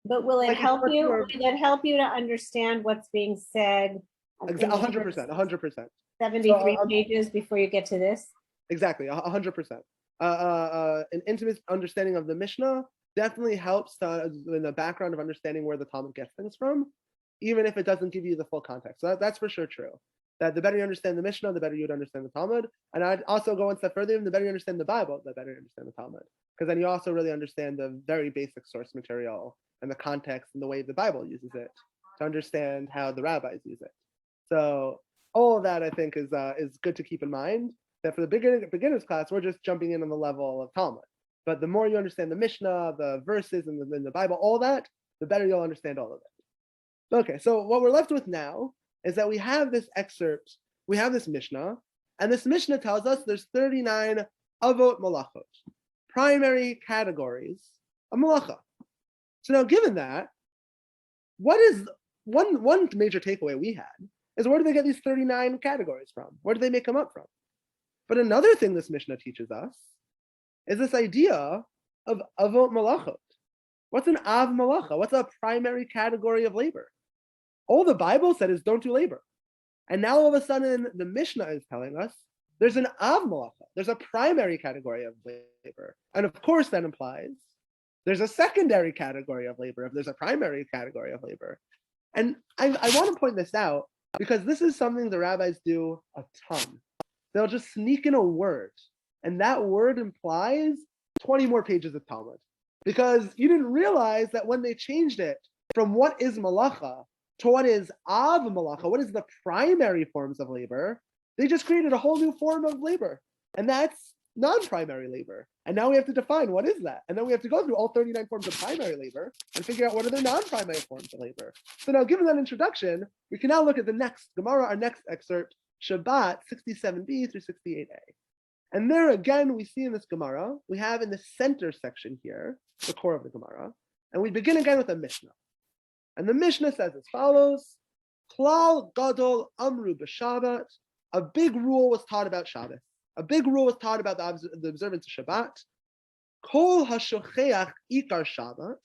But will it help you? Will it help you to understand what's being said? 100%, 100%. 73 pages before you get to this? Exactly, 100%. An intimate understanding of the Mishnah definitely helps in the background of understanding where the Talmud gets things from, even if it doesn't give you the full context. So that's for sure true. That the better you understand the Mishnah, the better you would understand the Talmud. And I'd also go one step further, the better you understand the Bible, the better you understand the Talmud. Because then you also really understand the very basic source material and the context and the way the Bible uses it to understand how the rabbis use it. So all of that, I think, is good to keep in mind. That for the beginners class, we're just jumping in on the level of Talmud. But the more you understand the Mishnah, the verses, and the Bible, all that, the better you'll understand all of it. Okay, so what we're left with now is that we have this excerpt, we have this Mishnah, and this Mishnah tells us there's 39 avot malachot, primary categories of malacha. So now, given that, what is one major takeaway we had is where do they get these 39 categories from? Where do they make them up from? But another thing this Mishnah teaches us is this idea of avot malachot. What's an av malacha? What's a primary category of labor? All the Bible said is don't do labor. And now all of a sudden the Mishnah is telling us there's an av malacha. There's a primary category of labor. And of course that implies there's a secondary category of labor if there's a primary category of labor. And I want to point this out because this is something the rabbis do a ton. They'll just sneak in a word, and that word implies 20 more pages of Talmud. Because you didn't realize that when they changed it from what is malacha to what is av malacha, what is the primary forms of labor, they just created a whole new form of labor. And that's non-primary labor. And now we have to define what is that. And then we have to go through all 39 forms of primary labor and figure out what are the non-primary forms of labor. So now, given that introduction, we can now look at the next Gemara, our next excerpt, Shabbat 67b through 68a. And there again, we see in this Gemara, we have in the center section here, the core of the Gemara, and we begin again with a Mishnah. And the Mishnah says as follows, Klal Gadol Amru b'Shabbat, a big rule was taught about Shabbat. A big rule was taught about the observance of Shabbat. Kol hashocheach ikar Shabbat.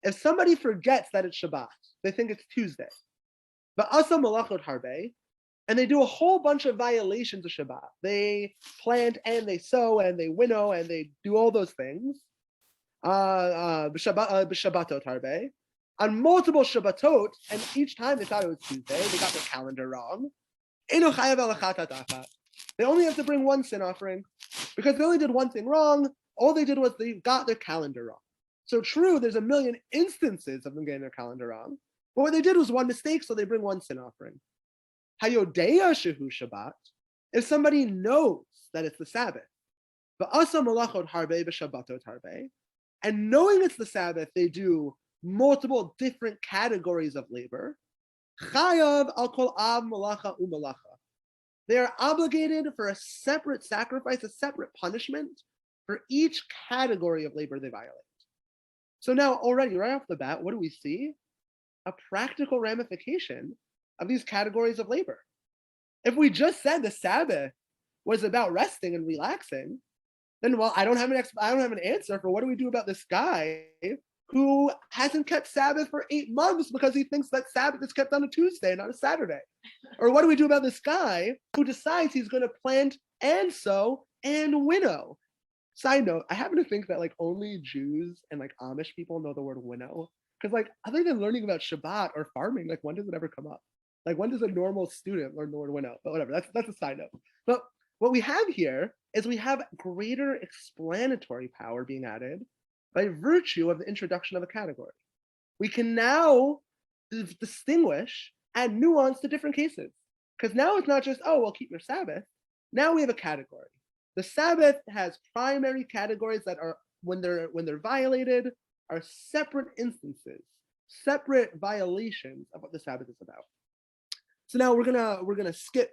If somebody forgets that it's Shabbat, they think it's Tuesday. But asa malachot harbe, and they do a whole bunch of violations of Shabbat. They plant and they sow and they winnow and they do all those things. B'Shabbatot harbe. On multiple Shabbatot, and each time they thought it was Tuesday, they got their calendar wrong. They only have to bring one sin offering because they only did one thing wrong. All they did was they got their calendar wrong. So true, there's a million instances of them getting their calendar wrong. But what they did was one mistake, so they bring one sin offering. Hayodeya shehu Shabbat, if somebody knows that it's the Sabbath, but asa malachot harbe b'Shabbatot harbe, and knowing it's the Sabbath, they do multiple different categories of labor. Chayav al kol av malacha umalacha. They are obligated for a separate sacrifice, a separate punishment for each category of labor they violate. So now already, right off the bat, what do we see? A practical ramification of these categories of labor. If we just said the Sabbath was about resting and relaxing, then well, I don't have an answer for what do we do about this guy who hasn't kept Sabbath for 8 months because he thinks that Sabbath is kept on a Tuesday, not a Saturday. Or what do we do about this guy who decides he's going to plant and sow and winnow? Side note, I happen to think that like only Jews and like Amish people know the word winnow. Because like other than learning about Shabbat or farming, like when does it ever come up? Like when does a normal student learn the word winnow? But whatever, that's a side note. But what we have here is we have greater explanatory power being added by virtue of the introduction of a category. We can now distinguish, add nuance to different cases. Because now it's not just, oh, well, keep your Sabbath. Now we have a category. The Sabbath has primary categories that are, when they're violated, are separate instances, separate violations of what the Sabbath is about. So now we're gonna skip.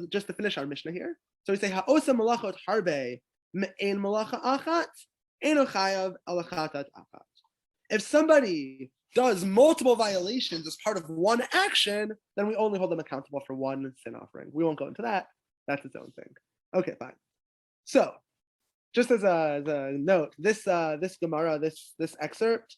Just to finish our Mishnah here. So we say ha'osa malachot harbe me'ein malacha achat eino chayav alachatat achat. If somebody does multiple violations as part of one action, then we only hold them accountable for one sin offering. We won't go into that. That's its own thing. Okay, fine. So, just as a note, this Gemara, this excerpt,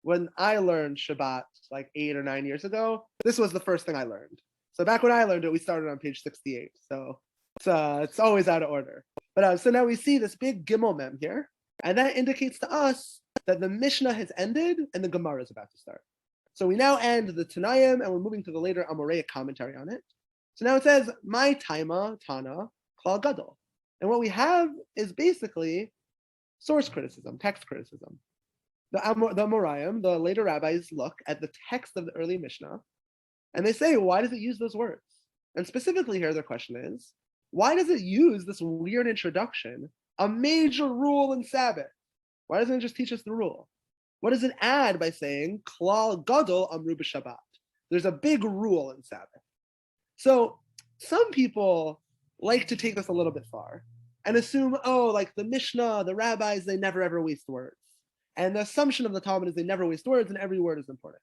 when I learned Shabbat like 8 or 9 years ago, this was the first thing I learned. So back when I learned it, we started on page 68. So it's always out of order. But so now we see this big Gimel Mem here, and that indicates to us that the Mishnah has ended and the Gemara is about to start. So we now end the Tanayim and we're moving to the later Amoraic commentary on it. So now it says, my taima tana klal gadol. And what we have is basically source criticism, text criticism. The Amoraim, the later rabbis, look at the text of the early Mishnah and they say, why does it use those words? And specifically here, their question is, why does it use this weird introduction, a major rule in Sabbath? Why doesn't it just teach us the rule? What does it add by saying, klal gadol amru b'Shabbat? There's a big rule in Sabbath. So some people like to take this a little bit far and assume, oh, like the Mishnah, the rabbis, they never ever waste words. And the assumption of the Talmud is they never waste words and every word is important.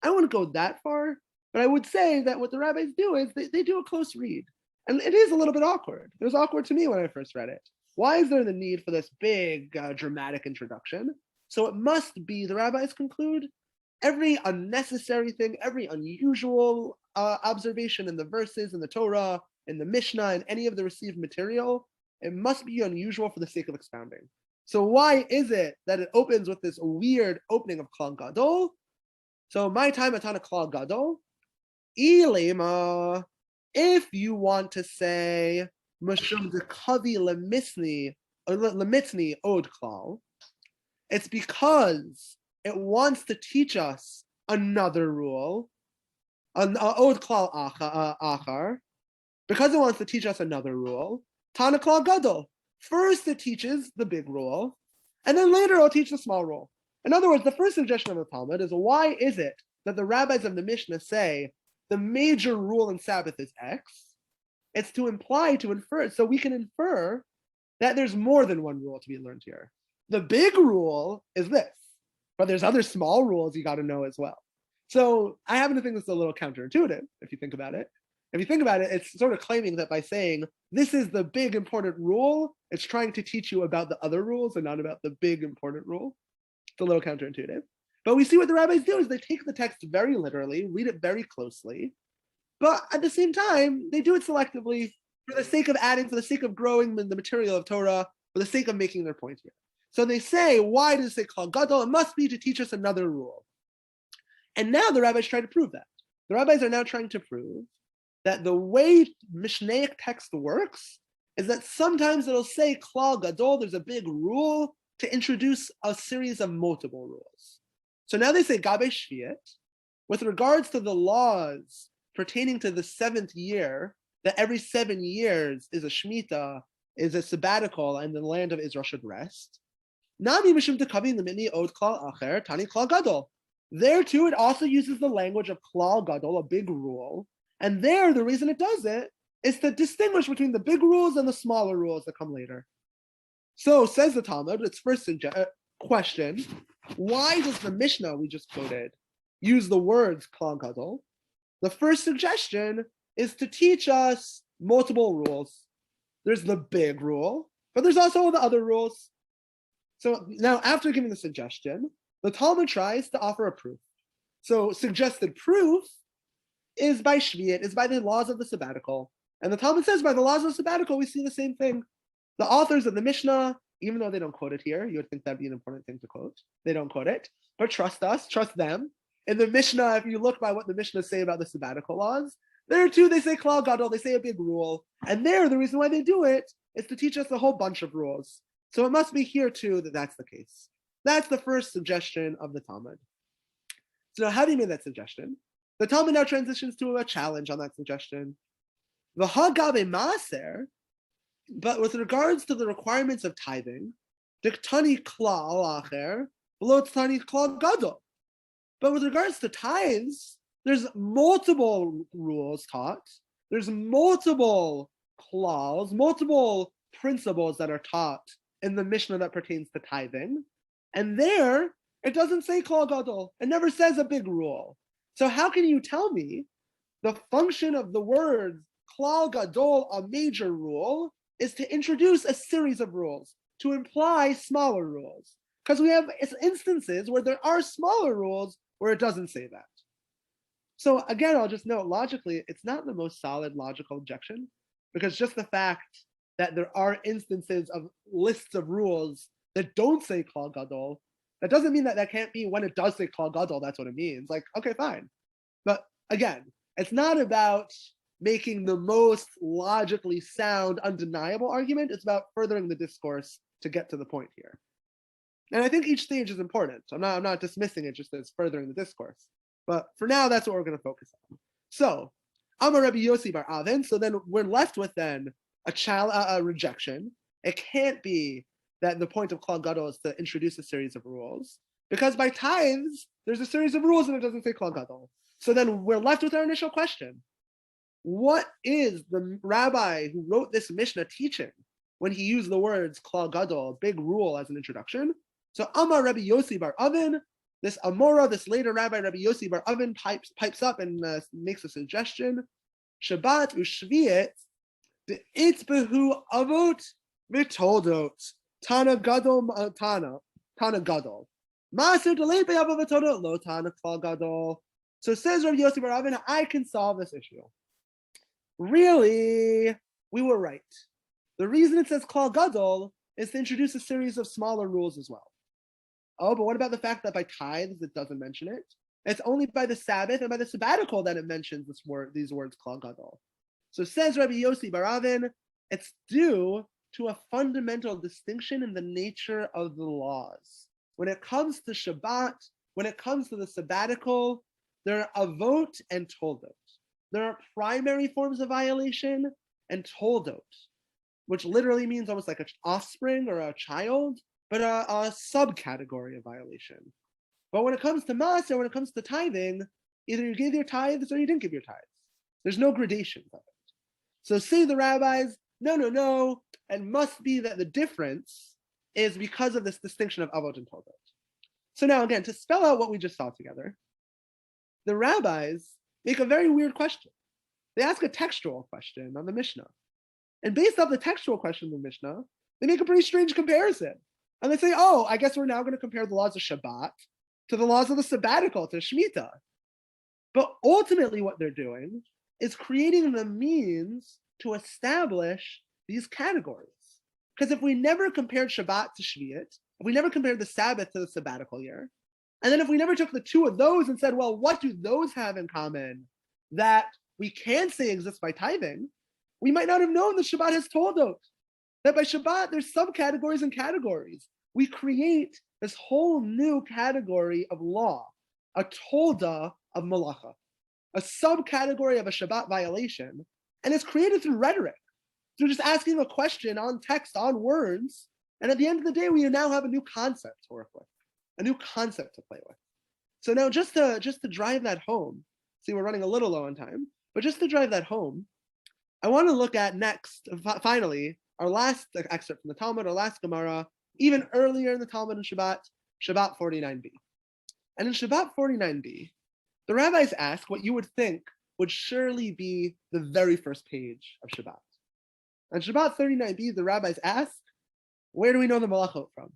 I wouldn't go that far, but I would say that what the rabbis do is they do a close read. And it is a little bit awkward. It was awkward to me when I first read it. Why is there the need for this big dramatic introduction? So it must be, the rabbis conclude, every unnecessary thing, every unusual observation in the verses, in the Torah, in the Mishnah, in any of the received material, it must be unusual for the sake of expounding. So why is it that it opens with this weird opening of Klal Gadol? So my time atana Klal Gadol, ilema, if you want to say Mashum dekavi lemitzni od klal, it's because it wants to teach us another rule, od klal achar, because it wants to teach us another rule. Tana klal gadol. First, it teaches the big rule, and then later it'll teach the small rule. In other words, the first suggestion of the Talmud is, why is it that the rabbis of the Mishnah say the major rule in Sabbath is X? It's to imply, to infer, so we can infer that there's more than one rule to be learned here. The big rule is this, but there's other small rules you got to know as well. So I happen to think this is a little counterintuitive, if you think about it. If you think about it, it's sort of claiming that by saying, this is the big important rule, it's trying to teach you about the other rules and not about the big important rule. It's a little counterintuitive. But we see what the rabbis do is they take the text very literally, read it very closely, but at the same time, they do it selectively for the sake of adding, for the sake of growing the material of Torah, for the sake of making their point here. So they say, why does it say Klal Gadol? It must be to teach us another rule. And now the rabbis try to prove that. The rabbis are now trying to prove that the way Mishnaic text works is that sometimes it'll say Klal Gadol, there's a big rule to introduce a series of multiple rules. So now they say Gabe Shviat, with regards to the laws pertaining to the 7th year, that every 7 years is a Shemitah, is a sabbatical, and the land of Israel should rest. Nami mishum tekavi lemini od klal acher tani klal gadol. There too, it also uses the language of klal gadol, a big rule. And there, the reason it does it is to distinguish between the big rules and the smaller rules that come later. So, says the Talmud, its first question, why does the Mishnah we just quoted use the words klal gadol? The first suggestion is to teach us multiple rules. There's the big rule, But there's also all the other rules. So now, after giving the suggestion, the Talmud tries to offer a proof. So suggested proof is by Shvi'it, is by the laws of the sabbatical. And the Talmud says by the laws of the sabbatical, we see the same thing. The authors of the Mishnah, even though they don't quote it here, you would think that'd be an important thing to quote. They don't quote it, but trust us, trust them. In the Mishnah, if you look by what the Mishnah say about the sabbatical laws, there too, they say klal gadol, they say a big rule. And there, the reason why they do it is to teach us a whole bunch of rules. So it must be here too that that's the case. That's the first suggestion of the Talmud. So now, having made that suggestion, the Talmud now transitions to a challenge on that suggestion. V'hagabe maaser, but with regards to the requirements of tithing, diktani klal acher, v'lo tani klal gadol. But with regards to tithes, there's multiple rules taught. There's multiple clause, multiple principles that are taught in the Mishnah that pertains to tithing. And there, it doesn't say klal gadol. It never says a big rule. So how can you tell me the function of the words klal gadol, a major rule, is to introduce a series of rules, to imply smaller rules? Because we have instances where there are smaller rules where it doesn't say that. So again, I'll just note, logically, it's not the most solid logical objection, because just the fact that there are instances of lists of rules that don't say klal gadol, that doesn't mean that that can't be when it does say klal gadol, that's what it means. Like, okay, fine. But again, it's not about making the most logically sound, undeniable argument. It's about furthering the discourse to get to the point here. And I think each stage is important. I'm not dismissing it just as furthering the discourse. But for now, that's what we're going to focus on. So, Amar Rabbi Yossi bar Avin. So then we're left with then a rejection. It can't be that the point of klal gadol is to introduce a series of rules, because by tithes there's a series of rules and it doesn't say klal gadol. So then we're left with our initial question: what is the rabbi who wrote this Mishnah teaching when he used the words klal gadol, big rule, as an introduction? So Amar Rabbi Yossi bar Avin. This Amora, this later rabbi, Rabbi Yossi bar Avin, pipes up and makes a suggestion. Shabbat u'shvi'et de'itzbehu avot v'toldot tana gadol tana gadol. Maser delay be'avot v'toldot lo tana klal gadol. So says Rabbi Yossi bar Avin, I can solve this issue. Really, we were right. The reason it says klal gadol is to introduce a series of smaller rules as well. Oh, but what about the fact that by tithes it doesn't mention it? It's only by the Sabbath and by the sabbatical that it mentions these words klal gadol. So says Rabbi Yossi bar Avin, it's due to a fundamental distinction in the nature of the laws. When it comes to Shabbat, when it comes to the sabbatical, there are avot and toldot. There are primary forms of violation and toldot, which literally means almost like an offspring or a child, but a subcategory of violation. But when it comes to maaser, when it comes to tithing, either you gave your tithes or you didn't give your tithes. There's no gradations of it. So say the rabbis, no, and must be that the difference is because of this distinction of avot and toldot. So now again, to spell out what we just saw together, the rabbis make a very weird question. They ask a textual question on the Mishnah. And based off the textual question of the Mishnah, they make a pretty strange comparison. And they say, oh, I guess we're now going to compare the laws of Shabbat to the laws of the sabbatical, to Shemitah. But ultimately what they're doing is creating the means to establish these categories. Because if we never compared Shabbat to Shvi'it, if we never compared the Sabbath to the sabbatical year, and then if we never took the two of those and said, well, what do those have in common that we can say exists by tithing, we might not have known that Shabbat has toldot. That by Shabbat, there's subcategories and categories. We create this whole new category of law, a tolda of malacha, a subcategory of a Shabbat violation, and it's created through rhetoric, through just asking a question on text, on words, and at the end of the day, we now have a new concept to work with, a new concept to play with. So now just to drive that home, see, we're running a little low on time, but just to drive that home, I want to look at next, finally, our last excerpt from the Talmud, our last Gemara, even earlier in the Talmud and Shabbat 49b. And in Shabbat 49b, the rabbis ask what you would think would surely be the very first page of Shabbat. On Shabbat 39b, the rabbis ask, Where do we know the malachot from?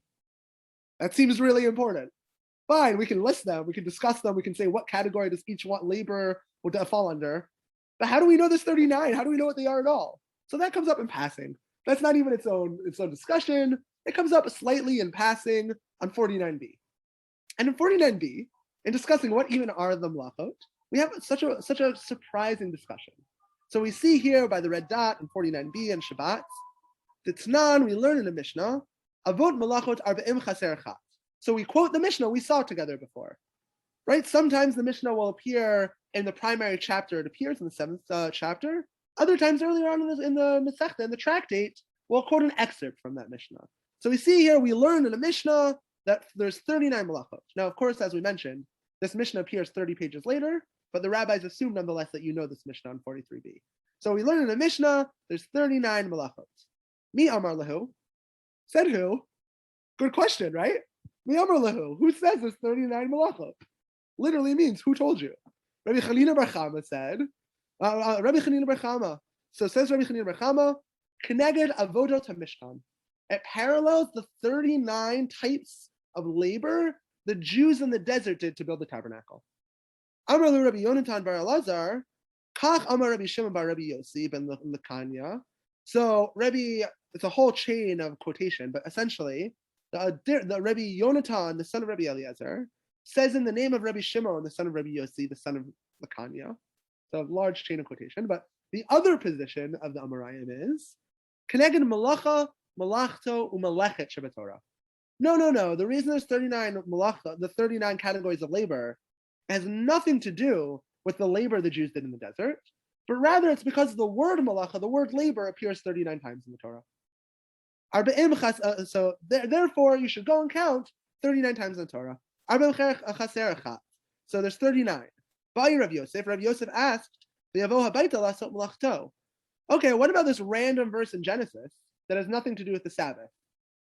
That seems really important. Fine, we can list them, we can discuss them, we can say what category does each one labor would fall under. But how do we know there's 39? How do we know what they are at all? So that comes up in passing. That's not even its own discussion. It comes up slightly in passing on 49b. And in 49b, in discussing what even are the malachot, we have such a surprising discussion. So we see here by the red dot in 49b and Shabbat, Titnan, we learn in the Mishnah, Avot malachot arba'im chaser echat. So we quote the Mishnah we saw together before, right? Sometimes the Mishnah will appear in the primary chapter. It appears in the 7th chapter. Other times earlier on in the Masechta, in the tractate, we'll quote an excerpt from that Mishnah. So we see here, we learn in the Mishnah that there's 39 malachot. Now, of course, as we mentioned, this Mishnah appears 30 pages later, but the rabbis assume nonetheless that you know this Mishnah on 43b. So we learn in the Mishnah, there's 39 malachot. Mi amar lahu, said who? Good question, right? Mi amar lahu, who says there's 39 malachot? Literally means, who told you? Rabbi Chanina bar Chama said, Rabbi Chanina bar Chama. So says Rabbi Chanina bar Chama, Keneged avodot hamishkan. It parallels the 39 types of labor the Jews in the desert did to build the tabernacle. Amar lu Rabbi Yonatan bar Elazar, Kach amar Rabbi Shimon bar Rabbi Yossi ben Lekanya. So Rabbi, it's a whole chain of quotation, but essentially, the Rabbi Yonatan, the son of Rabbi Eliezer, says in the name of Rabbi Shimon, the son of Rabbi Yossi, the son of Lekanya. So a large chain of quotation. But the other position of the Amarayim is Keneged malacha, malachto, umelechet Shabbat Torah. No. The reason there's 39 malacha, the 39 categories of labor, has nothing to do with the labor the Jews did in the desert, but rather it's because the word malacha, the word labor, appears 39 times in the Torah. So therefore, you should go and count 39 times in the Torah. So there's 39. Rav Yosef asked, okay, what about this random verse in Genesis that has nothing to do with the Sabbath?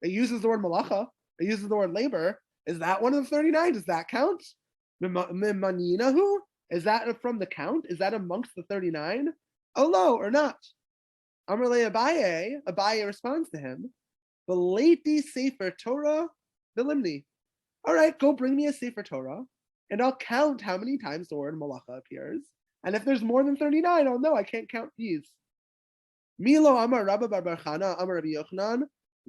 It uses the word malacha, it uses the word labor. Is that one of the 39? Does that count? Is that from the count? Is that amongst the 39? Oh, no, or not? Amrle Abaye responds to him, V'leiti Sefer Torah v'limni. All right, go bring me a Sefer Torah, and I'll count how many times the word malacha appears. And if there's more than 39, oh no, I can't count these. Milo Amar Rabbi Bar Chana Amar Rabbi Yochanan,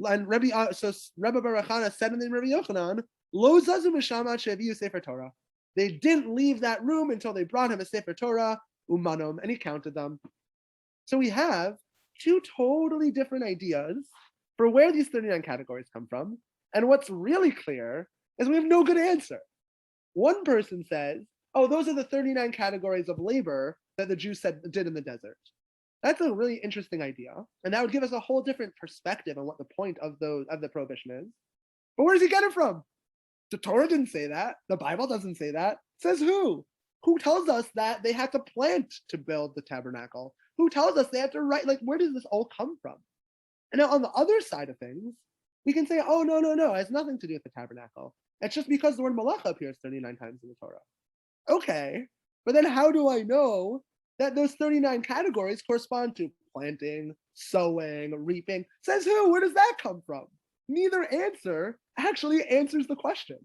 and Rabbi Bar Chana said in the name of Rabbi Yochanan, Lo zazu mishama sheviu Sefer Torah. They didn't leave that room until they brought him a Sefer Torah, umanom, and he counted them. So we have two totally different ideas for where these 39 categories come from. And what's really clear is we have no good answer. One person says, oh, those are the 39 categories of labor that the Jews did in the desert. That's a really interesting idea. And that would give us a whole different perspective on what the point of the prohibition is. But where does he get it from? The Torah didn't say that. The Bible doesn't say that. Says who? Who tells us that they had to plant to build the tabernacle? Who tells us they had to write? Like, where does this all come from? And now on the other side of things, we can say, oh, no, it has nothing to do with the tabernacle. It's just because the word malacha appears 39 times in the Torah. Okay, but then how do I know that those 39 categories correspond to planting, sowing, reaping? Says who? Where does that come from? Neither answer actually answers the question.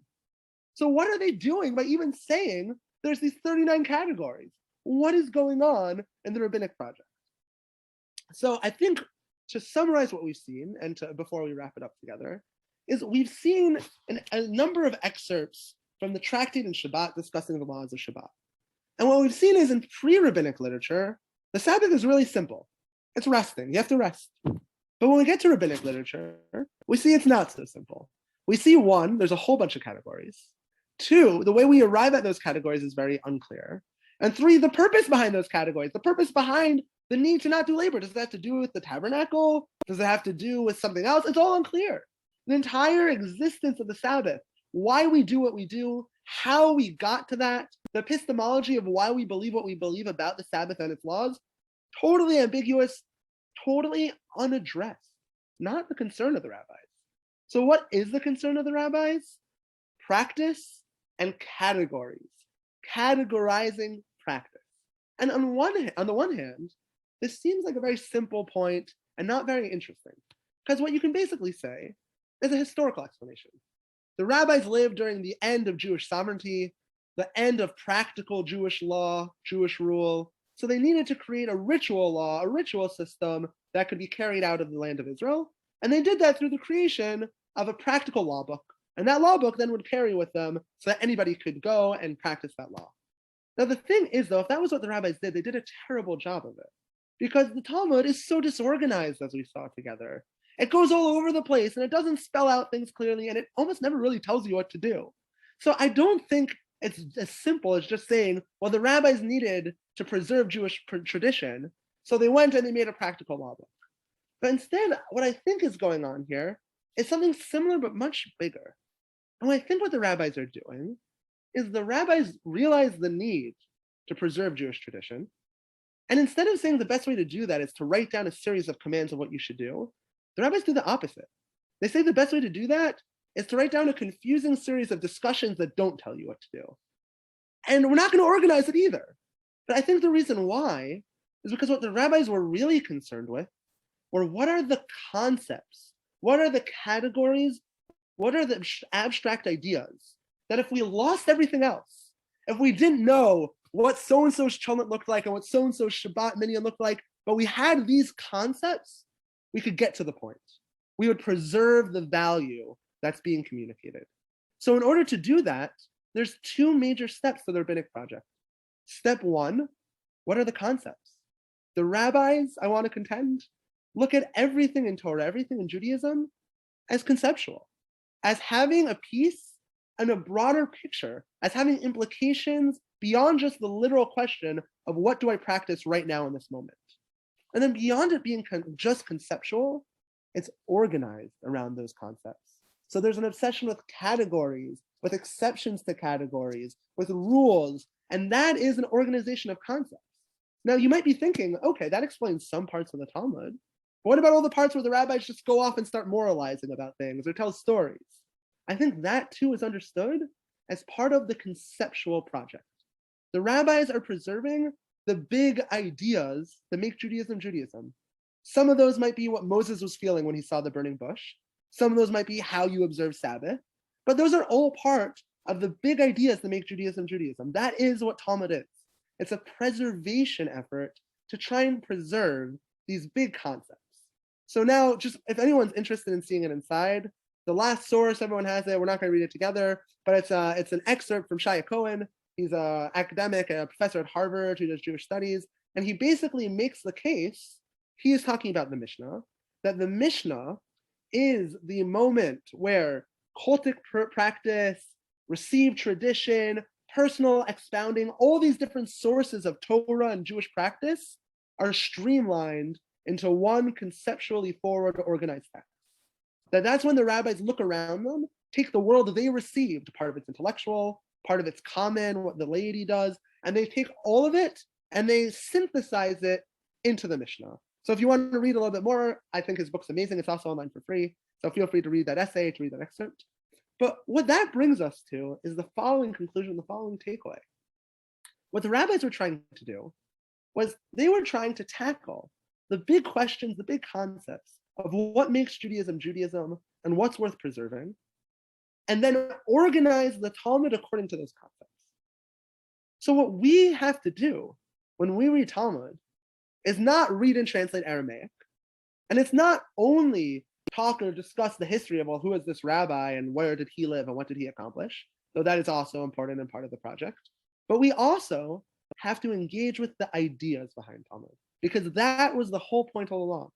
So what are they doing by even saying there's these 39 categories? What is going on in the rabbinic project? So I think to summarize what we've seen, and before we wrap it up together, is we've seen a number of excerpts from the tractate in Shabbat discussing the laws of Shabbat. And what we've seen is in pre-rabbinic literature, the Sabbath is really simple. It's resting. You have to rest. But when we get to rabbinic literature, we see it's not so simple. We see one, there's a whole bunch of categories. Two, the way we arrive at those categories is very unclear. And three, the purpose behind those categories, the purpose behind the need to not do labor. Does it have to do with the tabernacle? Does it have to do with something else? It's all unclear. The entire existence of the Sabbath, why we do what we do, how we got to that, the epistemology of why we believe what we believe about the Sabbath and its laws, totally ambiguous, totally unaddressed. Not the concern of the rabbis. So what is the concern of the rabbis? Practice and categories. Categorizing practice. And on the one hand, this seems like a very simple point and not very interesting. Because what you can basically say is a historical explanation. The rabbis lived during the end of Jewish sovereignty, the end of practical Jewish law, Jewish rule. So they needed to create a ritual law, a ritual system that could be carried out of the land of Israel. And they did that through the creation of a practical law book. And that law book then would carry with them so that anybody could go and practice that law. Now, the thing is, though, if that was what the rabbis did, they did a terrible job of it. Because the Talmud is so disorganized, as we saw together. It goes all over the place, and it doesn't spell out things clearly, and it almost never really tells you what to do. So I don't think it's as simple as just saying, well, the rabbis needed to preserve Jewish tradition, so they went and they made a practical law book. But instead, what I think is going on here is something similar but much bigger. And I think what the rabbis are doing is the rabbis realize the need to preserve Jewish tradition. And instead of saying the best way to do that is to write down a series of commands of what you should do, the rabbis do the opposite. They say the best way to do that is to write down a confusing series of discussions that don't tell you what to do. And we're not going to organize it either. But I think the reason why is because what the rabbis were really concerned with were what are the concepts, what are the categories, what are the abstract ideas that if we lost everything else, if we didn't know what so-and-so's Talmud looked like and what so-and-so's Shabbat minyan looked like, but we had these concepts, we could get to the point. We would preserve the value that's being communicated. So in order to do that, there's two major steps to the rabbinic project. Step one, what are the concepts? The rabbis, I want to contend, look at everything in Torah, everything in Judaism as conceptual, as having a piece and a broader picture, as having implications beyond just the literal question of what do I practice right now in this moment. And then beyond it being just conceptual, it's organized around those concepts. So there's an obsession with categories, with exceptions to categories, with rules, and that is an organization of concepts. Now you might be thinking, okay, that explains some parts of the Talmud. But what about all the parts where the rabbis just go off and start moralizing about things or tell stories? I think that too is understood as part of the conceptual project. The rabbis are preserving the big ideas that make Judaism Judaism. Some of those might be what Moses was feeling when he saw the burning bush. Some of those might be how you observe Sabbath. But those are all part of the big ideas that make Judaism Judaism. That is what Talmud is. It's a preservation effort to try and preserve these big concepts. So now, just if anyone's interested in seeing it inside, the last source, everyone has it. We're not going to read it together, but it's an excerpt from Shaya Cohen. He's an academic, a professor at Harvard who does Jewish studies, and he basically makes the case, he is talking about the Mishnah, that the Mishnah is the moment where cultic practice, received tradition, personal expounding, all these different sources of Torah and Jewish practice are streamlined into one conceptually forward organized text. That's when the rabbis look around them, take the world they received, part of it's intellectual, part of it's common, what the laity does, and they take all of it and they synthesize it into the Mishnah. So if you want to read a little bit more, I think his book's amazing. It's also online for free. So feel free to read that essay, to read that excerpt. But what that brings us to is the following conclusion, the following takeaway. What the rabbis were trying to do was they were trying to tackle the big questions, the big concepts of what makes Judaism Judaism and what's worth preserving, and then organize the Talmud according to those concepts. So what we have to do when we read Talmud is not read and translate Aramaic, and it's not only talk or discuss the history of, well, who is this rabbi and where did he live and what did he accomplish, though that is also important and part of the project. But we also have to engage with the ideas behind Talmud, because that was the whole point all along.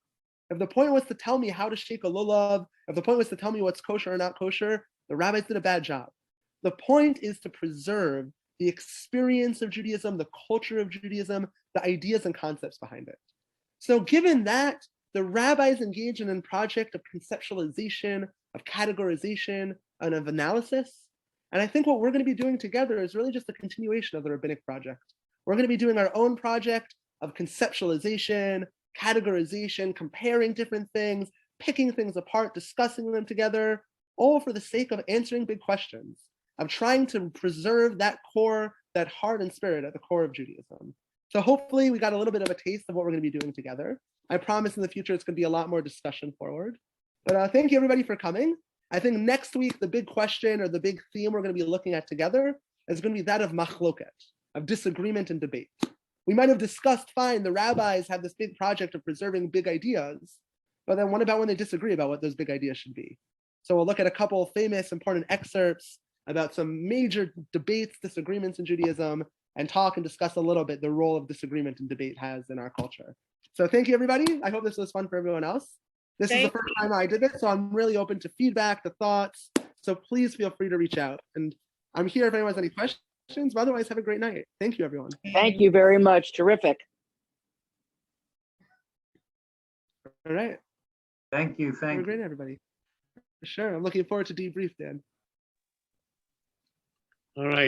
If the point was to tell me how to shake a lulav, if the point was to tell me what's kosher or not kosher, the rabbis did a bad job. The point is to preserve the experience of Judaism, the culture of Judaism, the ideas and concepts behind it. So given that, the rabbis engage in a project of conceptualization, of categorization, and of analysis. And I think what we're going to be doing together is really just a continuation of the rabbinic project. We're going to be doing our own project of conceptualization, categorization, comparing different things, picking things apart, discussing them together, all for the sake of answering big questions, of trying to preserve that core, that heart and spirit at the core of Judaism. So hopefully we got a little bit of a taste of what we're going to be doing together. I promise in the future it's going to be a lot more discussion forward. But thank you everybody for coming. I think next week, the big question or the big theme we're going to be looking at together is going to be that of machloket, of disagreement and debate. We might have discussed, fine, the rabbis have this big project of preserving big ideas, but then what about when they disagree about what those big ideas should be? So we'll look at a couple of famous, important excerpts about some major debates, disagreements in Judaism, and talk and discuss a little bit the role of disagreement and debate has in our culture. So thank you, everybody. I hope this was fun for everyone else. This is the first time I did this, so I'm really open to feedback, to thoughts. So please feel free to reach out. And I'm here if anyone has any questions, but otherwise have a great night. Thank you, everyone. Thank you very much. Terrific. All right. Thank you. Have a great night, everybody. Sure. I'm looking forward to debrief, Dan. All right.